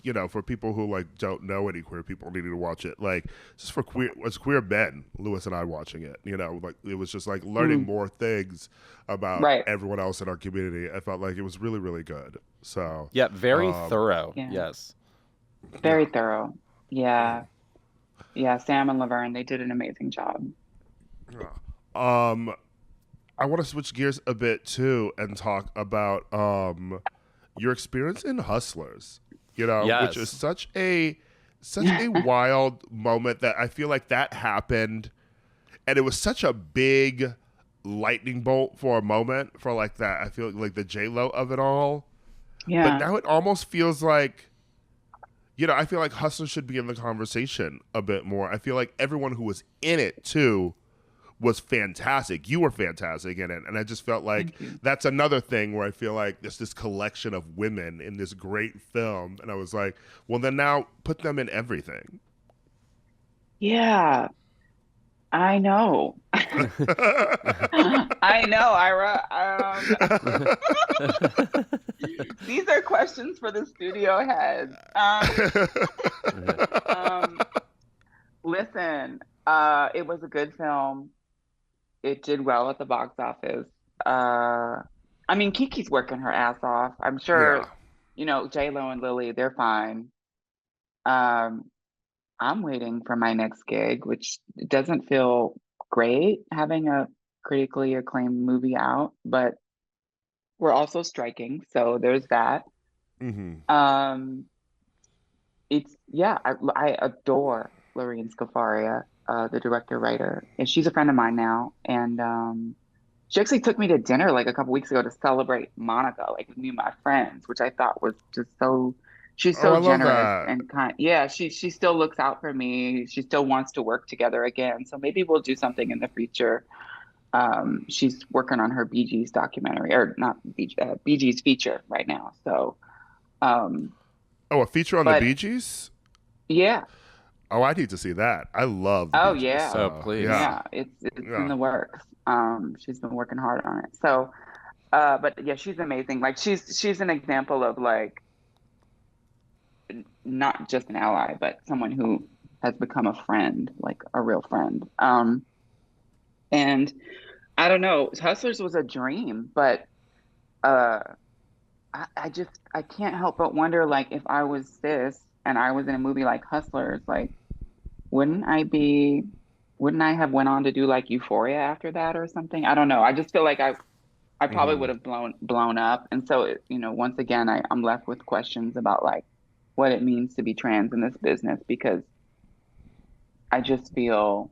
you know, for people who like don't know any queer people needing to watch it, like just for queer men, Louis and I watching it, you know, like it was just like learning more things about everyone else in our community. I felt like it was really, really good. So yeah, very thorough. Yeah. Yes. Very Yeah. thorough. Yeah. Yeah, Sam and Laverne, they did an amazing job. Yeah. I want to switch gears a bit too and talk about your experience in Hustlers. You know, which is Yes. such a wild moment that I feel like that happened, and it was such a big lightning bolt for a moment for like that. I feel like the J Lo of it all, but Yeah. now it almost feels like, you know, I feel like Hustlers should be in the conversation a bit more. I feel like everyone who was in it too was fantastic. You were fantastic in it. And I just felt like Thank you. that's another thing where I feel like there's this collection of women in this great film. And I was like, well, then now put them in everything. Yeah, I know. I know, Ira. These are questions for the studio heads. Um, Listen, it was a good film. It did well at the box office. I mean, Kiki's working her ass off. I'm Yeah. sure, J-Lo and Lily, they're fine. Um, I'm waiting for my next gig, which doesn't feel great having a critically acclaimed movie out, but we're also striking, so there's that. Hmm. Um, I adore Lorene Scafaria, the director writer, and she's a friend of mine now. And she actually took me to dinner like a couple weeks ago to celebrate Monica, like with me and my friends, which I thought was just so. She's Oh, so I love generous that. and kind. Yeah, she still looks out for me. She still wants to work together again. So maybe we'll do something in the future. She's working on her Bee Gees documentary, or not Bee Gees feature right now. So, um, Oh, a feature on the but Bee Gees? yeah. Oh, I need to see that. I love the Oh Bee Gees. yeah. Oh, please. Yeah. Yeah, it's in Yeah. the works. She's been working hard on it. So, but yeah, she's amazing. Like she's an example of like not just an ally, but someone who has become a friend, like a real friend. And I don't know, Hustlers was a dream, but uh, I can't help but wonder like if I was cis and I was in a movie like Hustlers, like wouldn't I be, wouldn't I have went on to do like Euphoria after that or something? I don't know. I just feel like I probably Hmm. would have blown up. And so, once again, I'm left with questions about like what it means to be trans in this business because I just feel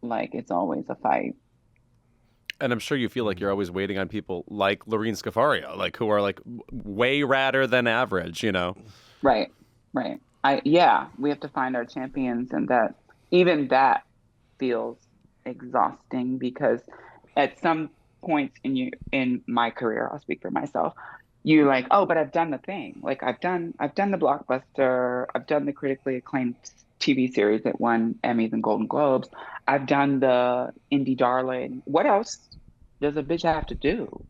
like it's always a fight. And I'm sure you feel like you're always waiting on people like Lorene Scafaria, like who are like way radder than average, you know? Right. Right. Yeah, we have to find our champions, and that even that feels exhausting because at some points in my career, I'll speak for myself, you're like, oh, but I've done the thing. Like I've done the blockbuster, I've done the critically acclaimed TV series that won Emmys and Golden Globes. I've done the indie darling. What else does a bitch have to do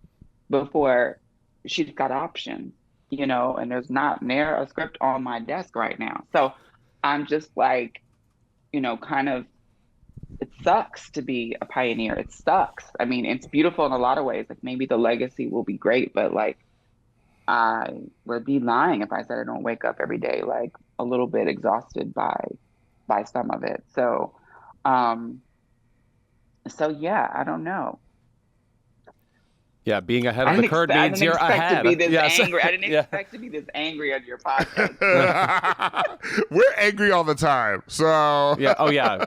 before she's got options? And there's not near a script on my desk right now. So I'm just like, kind of, it sucks to be a pioneer. It sucks. I mean, it's beautiful in a lot of ways. Like maybe the legacy will be great, but like I would be lying if I said I don't wake up every day like a little bit exhausted by some of it. Um, so yeah, I don't know. Yeah, being ahead of the curve I means didn't you're expect to be ahead. this Yes. angry. I didn't Yeah. expect to be this angry on your podcast. We're angry all the time. So Yeah. Oh, yeah.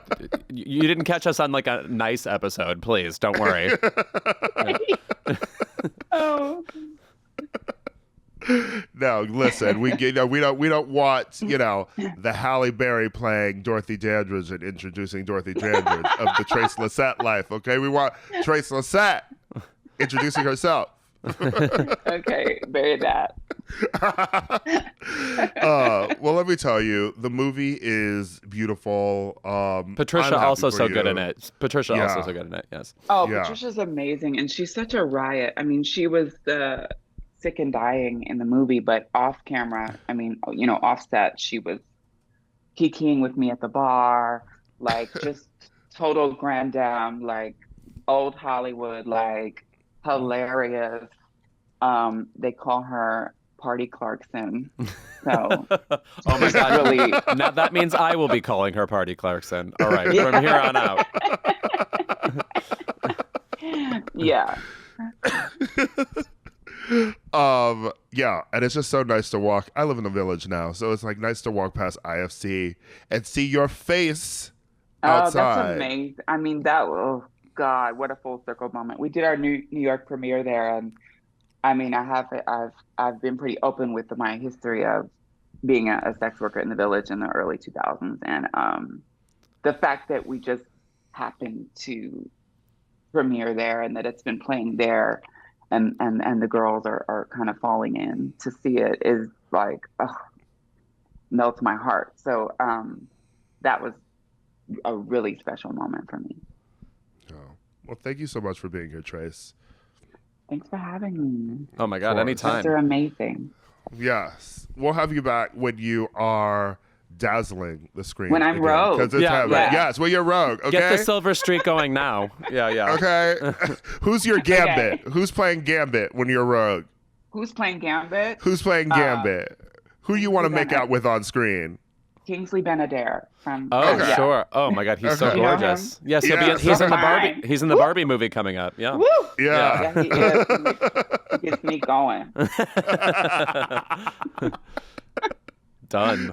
You didn't catch us on like a nice episode. Please don't worry. Yeah. Oh, no, listen, we don't want, the Halle Berry playing Dorothy Dandridge and introducing Dorothy Dandridge of the Trace Lysette life. Okay, we want Trace Lysette introducing herself. okay, bury that. Well, let me tell you, the movie is beautiful. Patricia I'm happy also for so you. good in it. Patricia Yeah. also so good in it. Yes. Oh, Yeah. Patricia's amazing, and she's such a riot. I mean, she was sick and dying in the movie, but off camera, I mean, offset, she was kikiing with me at the bar, like just total grand dame, like old Hollywood, like hilarious. They call her Party Clarkson. So Oh my God. really, Now that means I will be calling her Party Clarkson. All right, from here on out. yeah. Yeah, and it's just so nice to walk. I live in the Village now, so it's like nice to walk past IFC and see your face outside. That's amazing. I mean, oh God, what a full circle moment. We did our New York premiere there, and I mean, I've been pretty open with my history of being a sex worker in the Village in the early 2000s, and the fact that we just happened to premiere there and that it's been playing there, and the girls are kind of falling in to see it is like, melts my heart. So that was a really special moment for me. Oh. Well, thank you so much for being here, Trace. Thanks for having me. Oh my God, anytime. They're amazing. Yes. We'll have you back when you are dazzling the screen. When I'm rogue. Because it's happening. yeah. Yes, when you're rogue. Okay. Get the silver streak going now. Yeah. Okay. Who's your Gambit? Who's playing Gambit when you're rogue? Who's playing Gambit? Who's playing Gambit? Who you want to make out with on screen? Kingsley Benadair from. Oh, Okay. sure. Oh my God, he's so Okay. You know gorgeous. him? Yes, Yeah, he's in the Barbie. fine. He's in the Barbie movie coming up. Yeah. Woo! Yeah. Yeah, he is. He gets me going. Done.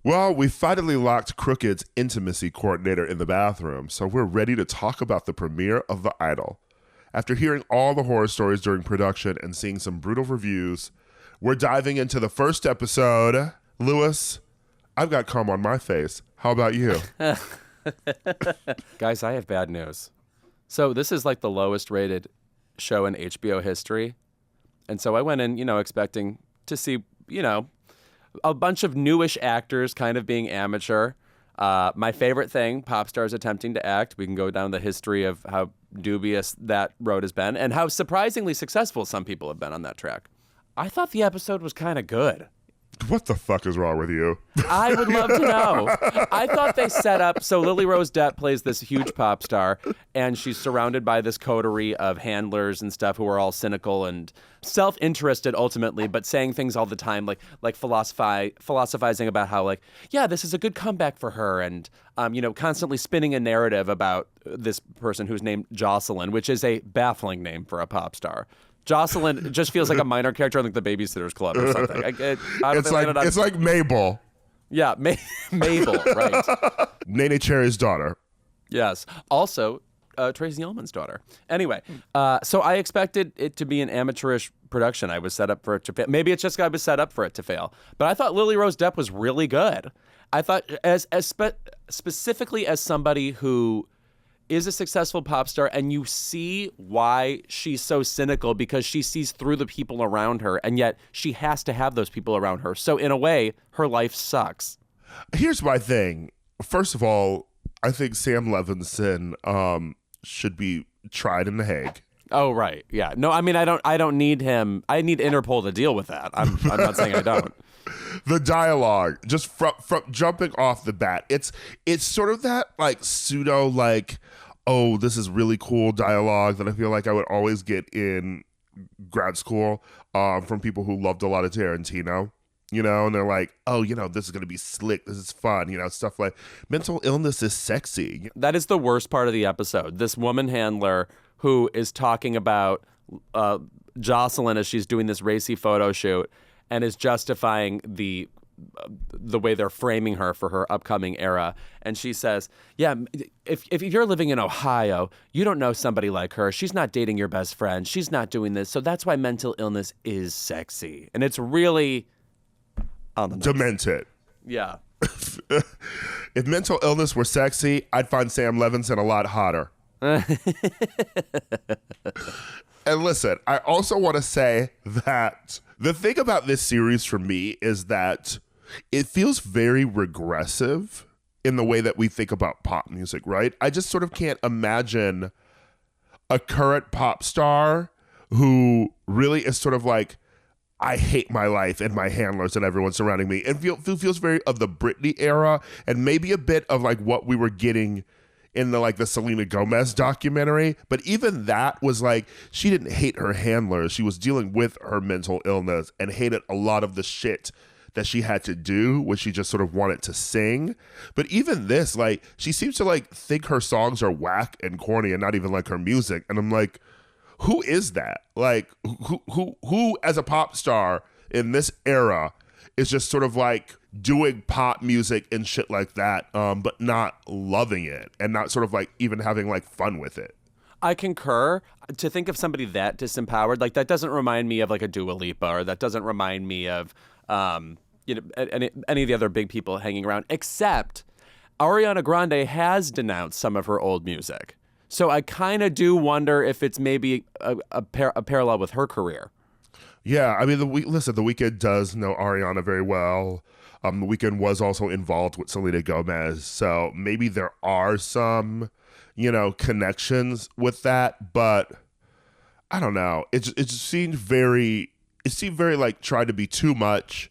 Well, we finally locked Crooked's intimacy coordinator in the bathroom, so we're ready to talk about the premiere of The Idol. After hearing all the horror stories during production and seeing some brutal reviews, we're diving into the first episode. Louis, I've got cum on my face. How about you? Guys, I have bad news. So this is like the lowest rated show in HBO history. And so I went in, expecting to see, a bunch of newish actors kind of being amateur. My favorite thing, pop stars attempting to act. We can go down the history of how dubious that road has been and how surprisingly successful some people have been on that track. I thought the episode was kind of good. What the fuck is wrong with you? I would love to know. I thought they set up, so Lily Rose Depp plays this huge pop star, and she's surrounded by this coterie of handlers and stuff who are all cynical and self-interested ultimately, but saying things all the time, like philosophizing about how, like, yeah, this is a good comeback for her, and constantly spinning a narrative about this person who's named Jocelyn, which is a baffling name for a pop star. Jocelyn just feels like a minor character on like the Babysitter's Club or something. It's like Mabel. Yeah, Mabel, right. Nene Cherry's daughter. Yes. Also, Tracy Ullman's daughter. Anyway, so I expected it to be an amateurish production. I was set up for it to fail. Maybe it's just I was set up for it to fail. But I thought Lily Rose Depp was really good. I thought specifically as somebody who is a successful pop star, and you see why she's so cynical because she sees through the people around her, and yet she has to have those people around her. So in a way, her life sucks. Here's my thing. First of all, I think Sam Levinson should be tried in The Hague. Oh, right. Yeah. No, I mean, I don't need him. I need Interpol to deal with that. I'm not saying I don't. The dialogue, just from jumping off the bat, it's sort of that like pseudo like, oh, this is really cool dialogue that I feel like I would always get in grad school from people who loved a lot of Tarantino, and they're like, oh, this is going to be slick. This is fun, stuff like mental illness is sexy. That is the worst part of the episode. This woman handler who is talking about Jocelyn as she's doing this racy photo shoot and is justifying the way they're framing her for her upcoming era. And she says, yeah, if you're living in Ohio, you don't know somebody like her. She's not dating your best friend. She's not doing this. So that's why mental illness is sexy. And it's really demented. Yeah. If mental illness were sexy, I'd find Sam Levinson a lot hotter. And listen, I also want to say that the thing about this series for me is that it feels very regressive in the way that we think about pop music, right? I just sort of can't imagine a current pop star who really is sort of like, I hate my life and my handlers and everyone surrounding me. And feels very of the Britney era and maybe a bit of like what we were getting in the Selena Gomez documentary. But even that was like, she didn't hate her handlers. She was dealing with her mental illness and hated a lot of the shit that she had to do when she just sort of wanted to sing. But even this, like, she seems to like think her songs are whack and corny and not even like her music. And I'm like, who is that? Like, who as a pop star in this era is just sort of like doing pop music and shit like that, but not loving it and not sort of like even having like fun with it? I concur. To think of somebody that disempowered, like, that doesn't remind me of like a Dua Lipa, or that doesn't remind me of any of the other big people hanging around, except Ariana Grande has denounced some of her old music. So I kind of do wonder if it's maybe a parallel with her career. Yeah, I mean, The Weeknd does know Ariana very well. The Weeknd was also involved with Selena Gomez, so maybe there are some, connections with that. But I don't know. It seemed very like trying to be too much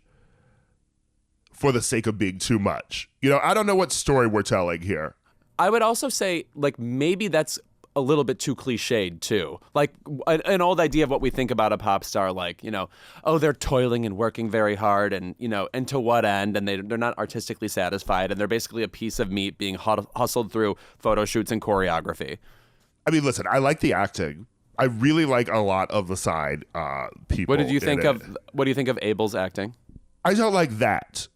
for the sake of being too much. I don't know what story we're telling here. I would also say, like, maybe that's a little bit too cliched too. Like, an old idea of what we think about a pop star, like, they're toiling and working very hard, and and to what end, and they're not artistically satisfied, and they're basically a piece of meat being hustled through photo shoots and choreography. I mean, listen, I like the acting. I really like a lot of the side people. What do you think of Abel's acting? I don't like that.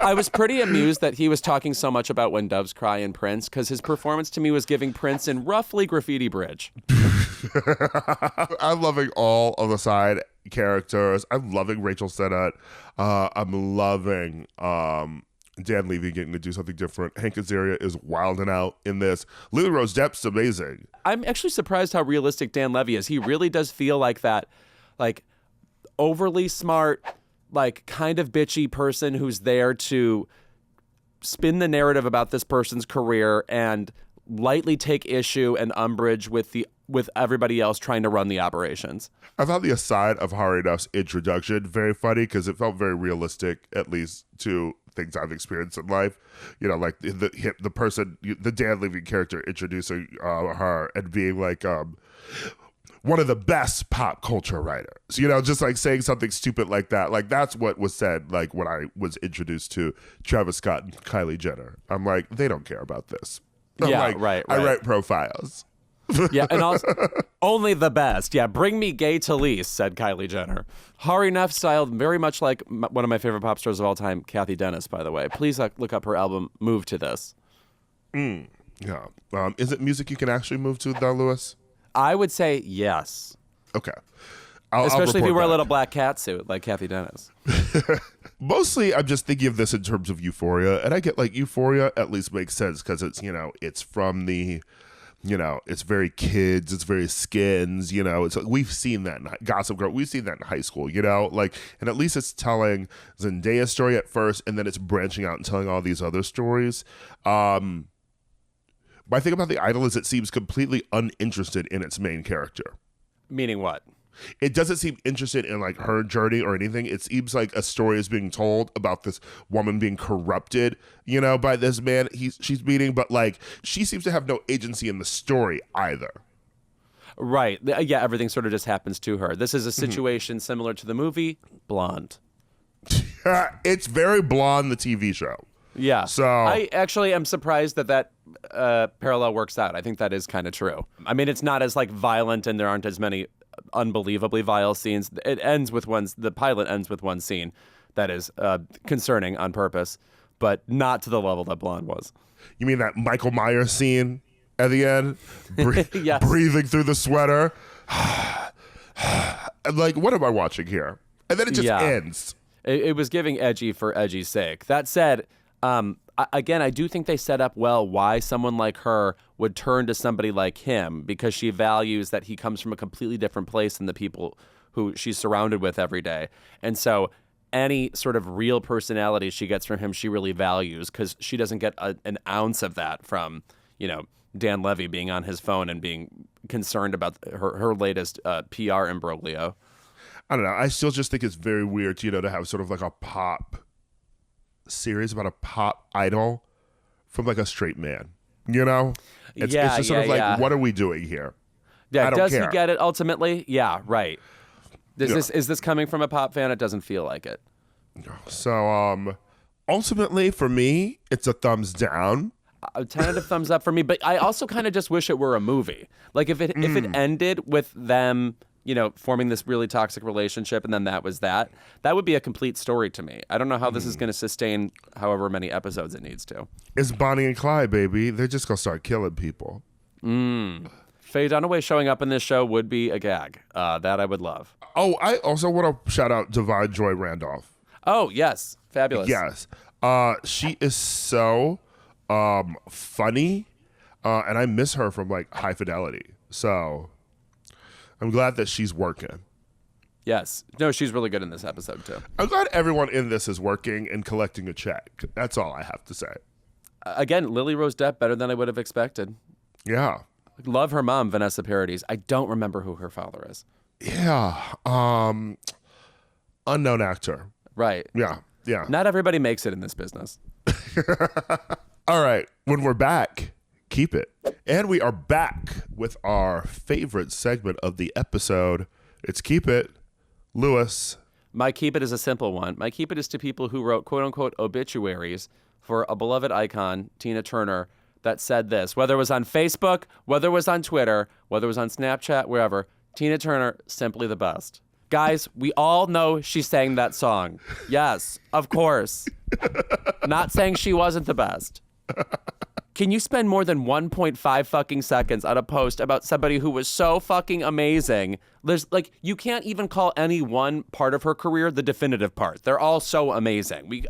I was pretty amused that he was talking so much about When Doves Cry and Prince, because his performance to me was giving Prince in roughly Graffiti Bridge. I'm loving all of the side characters. I'm loving Rachel Sennett. I'm loving Dan Levy getting to do something different. Hank Azaria is wilding out in this. Lily Rose Depp's amazing. I'm actually surprised how realistic Dan Levy is. He really does feel like that, like, overly smart, like, kind of bitchy person who's there to spin the narrative about this person's career and lightly take issue and umbrage with everybody else trying to run the operations. I found the aside of Hari Neff's introduction very funny because it felt very realistic, at least to things I've experienced in life. Like the person, the Dan Levy character introducing her and being like, one of the best pop culture writers, just like saying something stupid like that. Like, that's what was said, like, when I was introduced to Travis Scott and Kylie Jenner. I'm like, they don't care about this. I'm like, right. I write profiles. Yeah, and also, only the best. Yeah, bring me gay Talese, said Kylie Jenner. Hari Neff styled very much like one of my favorite pop stars of all time, Kathy Dennis, by the way. Please look up her album, Move to This. Yeah. Is it music you can actually move to, though, Louis? I would say yes. Okay. Especially if you wear a little black cat suit like Kathy Dennis. Mostly, I'm just thinking of this in terms of Euphoria, and I get like Euphoria at least makes sense because it's it's from the, it's very kids, it's very skins, it's we've seen that in Gossip Girl, we've seen that in high school, like, and at least it's telling Zendaya's story at first, and then it's branching out and telling all these other stories. My thing about The Idol is it seems completely uninterested in its main character. Meaning what? It doesn't seem interested in like her journey or anything. It seems like a story is being told about this woman being corrupted, by this man she's meeting, but like she seems to have no agency in the story either. Right. Yeah, everything sort of just happens to her. This is a situation similar to the movie Blonde. It's very Blonde, the TV show. Yeah. So I actually am surprised that parallel works out. I think that is kind of true. I mean, it's not as like violent, and there aren't as many unbelievably vile scenes. The pilot ends with one scene that is concerning on purpose, but not to the level that Blonde was. You mean that Michael Myers scene at the end? Yes. Breathing through the sweater. Like, what am I watching here? And then it just ends. It was giving edgy for edgy's sake. That said, again, I do think they set up well why someone like her would turn to somebody like him, because she values that he comes from a completely different place than the people who she's surrounded with every day. And so any sort of real personality she gets from him, she really values, because she doesn't get an ounce of that from, Dan Levy being on his phone and being concerned about her latest PR imbroglio. I don't know. I still just think it's very weird, to have sort of like a pop series about a pop idol from like a straight man. You know, it's just sort of like, what are we doing here? Yeah, I don't does care. he get it ultimately? Yeah, right. Is this coming from a pop fan? It doesn't feel like it. So ultimately for me, it's a thumbs down. A tentative thumbs up for me, but I also kind of just wish it were a movie. Like if it ended with them, forming this really toxic relationship and then that was that would be a complete story to me. I don't know how this is going to sustain however many episodes it needs to. It's Bonnie and Clyde, baby. They're just going to start killing people. Faye Dunaway showing up in this show would be a gag. That I would love. Oh, I also want to shout out Divine Joy Randolph. Oh, yes. Fabulous. Yes. She is so funny, and I miss her from like High Fidelity. So I'm glad that she's working. Yes. No, she's really good in this episode too. I'm glad everyone in this is working and collecting a check. That's all I have to say. Again, Lily Rose Depp better than I would have expected. Yeah. Love her mom, Vanessa Paradis. I don't remember who her father is. Yeah. Unknown actor. Right. Yeah. Yeah. Not everybody makes it in this business. All right. When we're back, keep it. And we are back with our favorite segment of the episode. It's Keep It. Louis. My Keep It is a simple one. My Keep It is to people who wrote quote-unquote obituaries for a beloved icon, Tina Turner, that said this. Whether it was on Facebook, whether it was on Twitter, whether it was on Snapchat, wherever, Tina Turner, simply the best. Guys, we all know she sang that song. Yes, of course. Not saying she wasn't the best. Can you spend more than 1.5 fucking seconds on a post about somebody who was so fucking amazing? There's you can't even call any one part of her career the definitive part. They're all so amazing.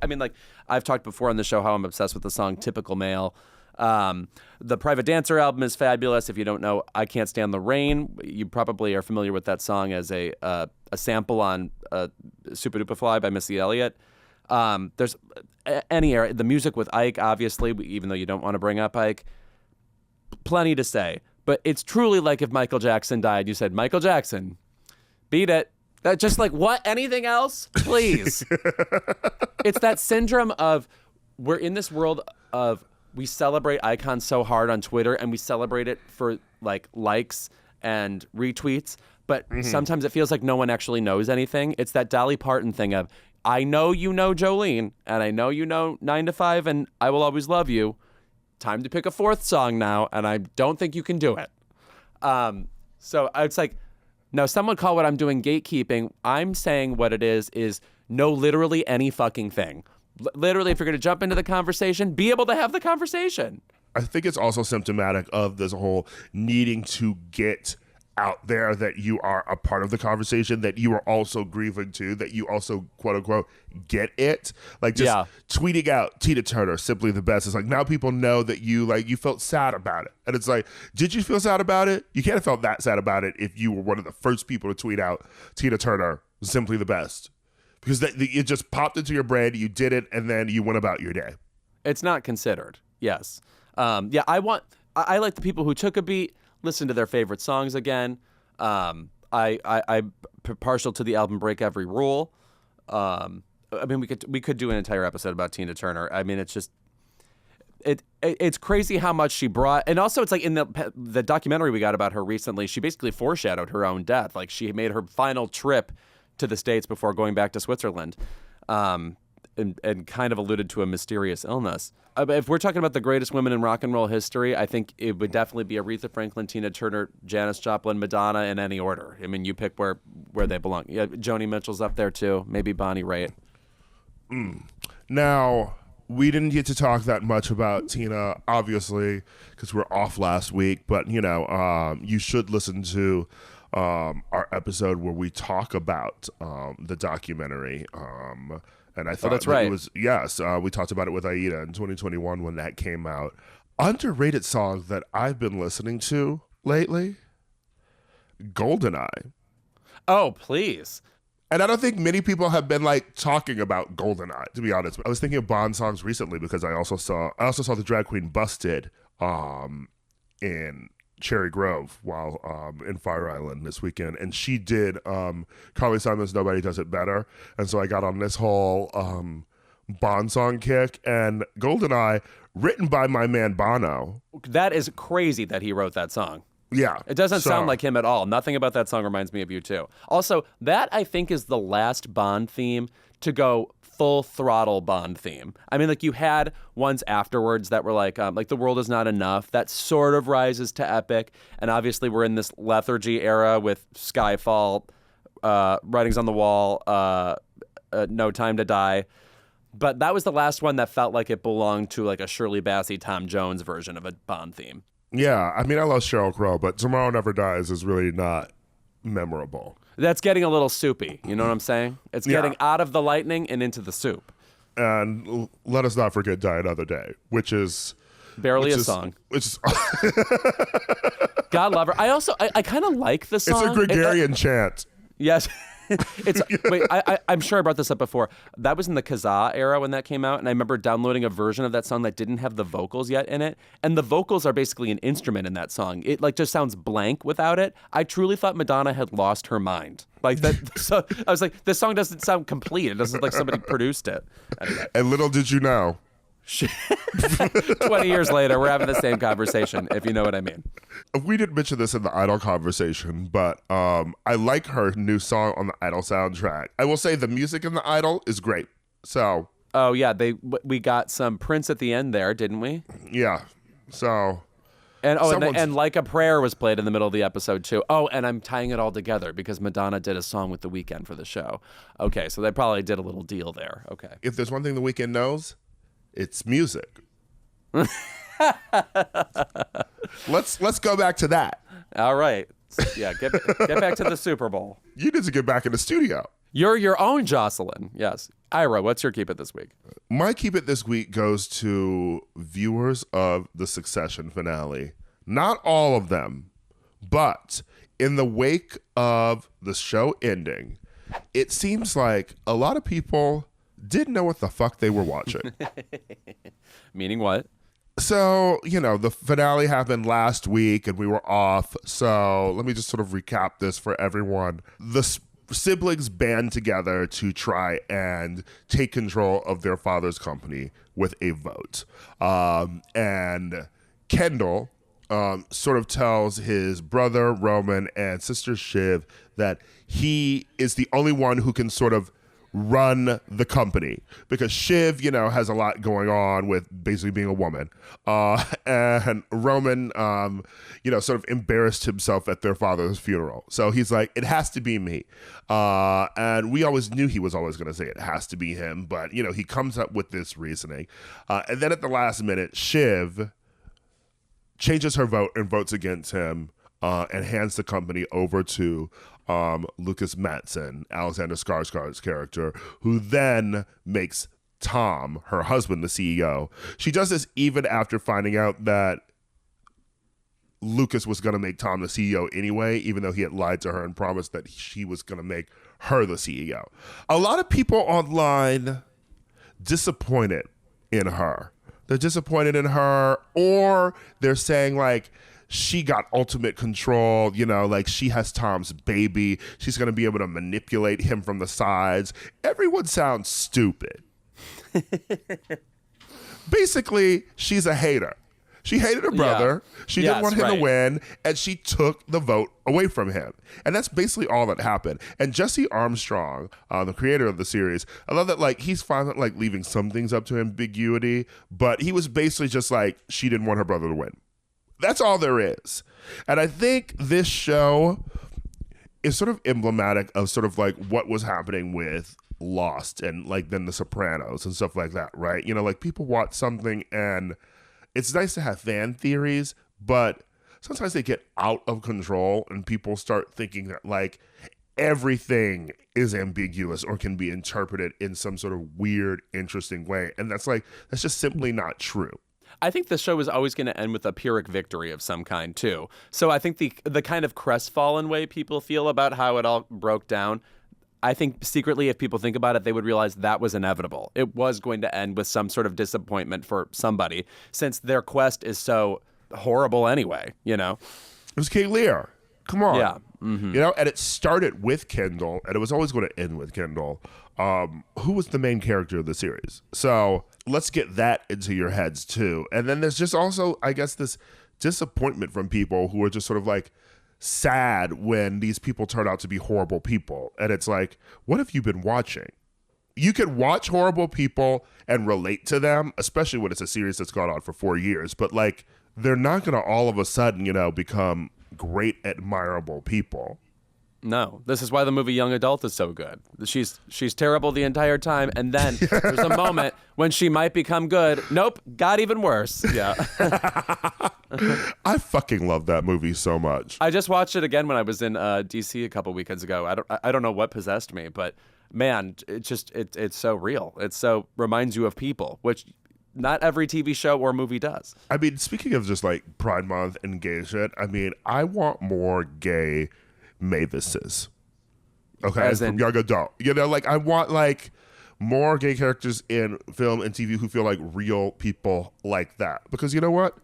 I've talked before on the show how I'm obsessed with the song Typical Male. The Private Dancer album is fabulous. If you don't know I Can't Stand the Rain, you probably are familiar with that song as a sample on Super Duper Fly by Missy Elliott. There's any era, the music with Ike, obviously, even though you don't want to bring up Ike, plenty to say. But it's truly like if Michael Jackson died, you said, Michael Jackson, beat it. That just what? Anything else? Please. It's that syndrome of we're in this world of we celebrate icons so hard on Twitter and we celebrate it for likes and retweets. But sometimes it feels like no one actually knows anything. It's that Dolly Parton thing of, I know you know Jolene, and I know you know 9 to 5, and I Will Always Love You. Time to pick a fourth song now, and I don't think you can do it. So it's no, someone call what I'm doing gatekeeping. I'm saying what it is know literally any fucking thing. Literally, if you're going to jump into the conversation, be able to have the conversation. I think it's also symptomatic of this whole needing to get out there that you are a part of the conversation, that you are also grieving too, that you also quote unquote get it. Tweeting out Tina Turner, simply the best. It's now people know that you felt sad about it. And it's did you feel sad about it? You can't have felt that sad about it if you were one of the first people to tweet out Tina Turner, simply the best. Because it just popped into your brain, you did it, and then you went about your day. It's not considered. Yes. I like the people who took a beat, listen to their favorite songs again. I'm partial to the album Break Every Rule. We could do an entire episode about Tina Turner. It's just it's crazy how much she brought, and also it's in the documentary we got about her recently. She basically foreshadowed her own death. She made her final trip to the States before going back to Switzerland, and kind of alluded to a mysterious illness. If we're talking about the greatest women in rock and roll history, I think it would definitely be Aretha Franklin, Tina Turner, Janis Joplin, Madonna, in any order. You pick where they belong. Yeah, Joni Mitchell's up there too. Maybe Bonnie Raitt. Now, we didn't get to talk that much about Tina, obviously, because we're off last week. But you should listen to our episode where we talk about the documentary. And I thought that's right. It was, yes, we talked about it with Aida in 2021 when that came out. Underrated song that I've been listening to lately, Goldeneye. Oh, please. And I don't think many people have been talking about Goldeneye, to be honest. I was thinking of Bond songs recently because I also saw the drag queen Busted in Cherry Grove while in Fire Island this weekend, and she did Carly Simon's Nobody Does It Better, and so I got on this whole Bond song kick, and GoldenEye, written by my man Bono. That is crazy that he wrote that song. Yeah. It doesn't sound like him at all. Nothing about that song reminds me of you too. Also, that I think is the last Bond theme to go full throttle Bond theme. I mean, like you had ones afterwards that were like The World Is Not Enough. That sort of rises to epic. And obviously we're in this lethargy era with Skyfall, Writings on the Wall, No Time to Die. But that was the last one that felt like it belonged to like a Shirley Bassey, Tom Jones version of a Bond theme. Yeah, I mean, I love Sheryl Crow, but Tomorrow Never Dies is really not memorable. That's getting a little soupy. You know what I'm saying? It's getting out of the lightning and into the soup. And let us not forget Die Another Day, which is... Barely a song. Which is... God love her. I kind of like the song. It's a Gregorian chant. Yes. I'm sure I brought this up before. That was in the Kazaa era when that came out, and I remember downloading a version of that song that didn't have the vocals yet in it, and the vocals are basically an instrument in that song. It like just sounds blank without it. I truly thought Madonna had lost her mind. Like that. So I was like, this song doesn't sound complete. It doesn't look like somebody produced it. Anyway. And little did you know. 20 years later, we're having the same conversation, if you know what I mean. We didn't mention this in the Idol conversation, but I like her new song on the Idol soundtrack. I will say the music in the Idol is great. So. Oh yeah, we got some Prince at the end there, didn't we? Yeah. So. And Like a Prayer was played in the middle of the episode too. Oh, and I'm tying it all together because Madonna did a song with The Weeknd for the show. Okay, so they probably did a little deal there. Okay. If there's one thing The Weeknd knows, it's music. Let's go back to that. All right. Yeah, get back to the Super Bowl. You need to get back in the studio. You're your own Jocelyn. Yes. Ira, what's your Keep It this week? My Keep It this week goes to viewers of the Succession finale. Not all of them, but in the wake of the show ending, it seems like a lot of people didn't know what the fuck they were watching. Meaning what? So, the finale happened last week and we were off. So let me just sort of recap this for everyone. The siblings band together to try and take control of their father's company with a vote. And Kendall sort of tells his brother Roman and sister Shiv that he is the only one who can sort of run the company because Shiv, has a lot going on with basically being a woman. And Roman, sort of embarrassed himself at their father's funeral. So he's like, it has to be me. And we always knew he was always going to say it has to be him. But, he comes up with this reasoning. And then at the last minute, Shiv changes her vote and votes against him and hands the company over to Lucas Matson, Alexander Skarsgård's character, who then makes Tom, her husband, the CEO. She does this even after finding out that Lucas was going to make Tom the CEO anyway, even though he had lied to her and promised that she was going to make her the CEO. A lot of people online disappointed in her. They're disappointed in her, or they're saying like, she got ultimate control, like she has Tom's baby. She's going to be able to manipulate him from the sides. Everyone sounds stupid. Basically, she's a hater. She hated her brother. Yeah. She didn't want him to win, and she took the vote away from him. And that's basically all that happened. And Jesse Armstrong, the creator of the series, I love that he's fine with leaving some things up to ambiguity, but he was basically just she didn't want her brother to win. That's all there is. And I think this show is sort of emblematic of sort of what was happening with Lost and then The Sopranos and stuff like that, right? People watch something and it's nice to have fan theories, but sometimes they get out of control and people start thinking that everything is ambiguous or can be interpreted in some sort of weird, interesting way. And that's just simply not true. I think the show is always going to end with a Pyrrhic victory of some kind, too. So I think the kind of crestfallen way people feel about how it all broke down, I think secretly, if people think about it, they would realize that was inevitable. It was going to end with some sort of disappointment for somebody, since their quest is so horrible anyway, It was King Lear. Come on. Yeah. You know, and it started with Kendall, and it was always going to end with Kendall, who was the main character of the series. So let's get that into your heads too. And then there's just also, I guess, this disappointment from people who are just sort of like sad when these people turn out to be horrible people. And it's like, what have you been watching? You could watch horrible people and relate to them, especially when it's a series that's gone on for 4 years. But like, they're not going to all of a sudden, you know, become great, admirable people. No, this is why the movie Young Adult is so good. She's terrible the entire time, and then there's a moment when she might become good. Nope, got even worse. Yeah. I fucking love that movie so much. I just watched it again when I was in DC a couple weekends ago. I don't know what possessed me, but man, it's so real. It so reminds you of people, which not every TV show or movie does. I mean, speaking of just like Pride Month and gay shit, I mean, I want more gay Mavises. Okay, As in- from Young Adult. You know, like I want like more gay characters in film and TV who feel like real people like that. Because you know what?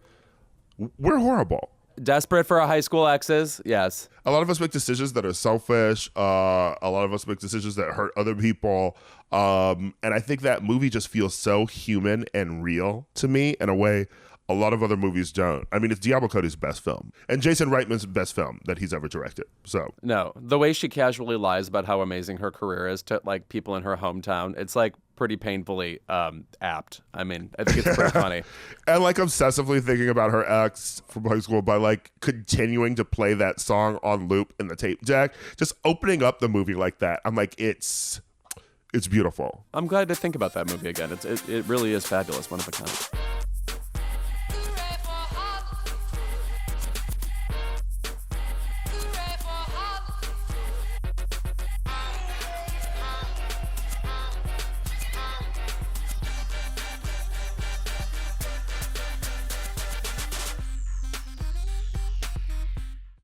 We're horrible. Desperate for our high school exes, yes. A lot of us make decisions that are selfish. A lot of us make decisions that hurt other people. And I think that movie just feels so human and real to me in a way a lot of other movies don't. I mean, it's Diablo Cody's best film and Jason Reitman's best film that he's ever directed. So No, the way she casually lies about how amazing her career is to like people in her hometown, it's like pretty painfully apt. I mean, I think it's pretty funny. And like obsessively thinking about her ex from high school by like continuing to play that song on loop in the tape deck, just opening up the movie like that. I'm like, it's beautiful. I'm glad to think about that movie again. It really is fabulous, one of a kind.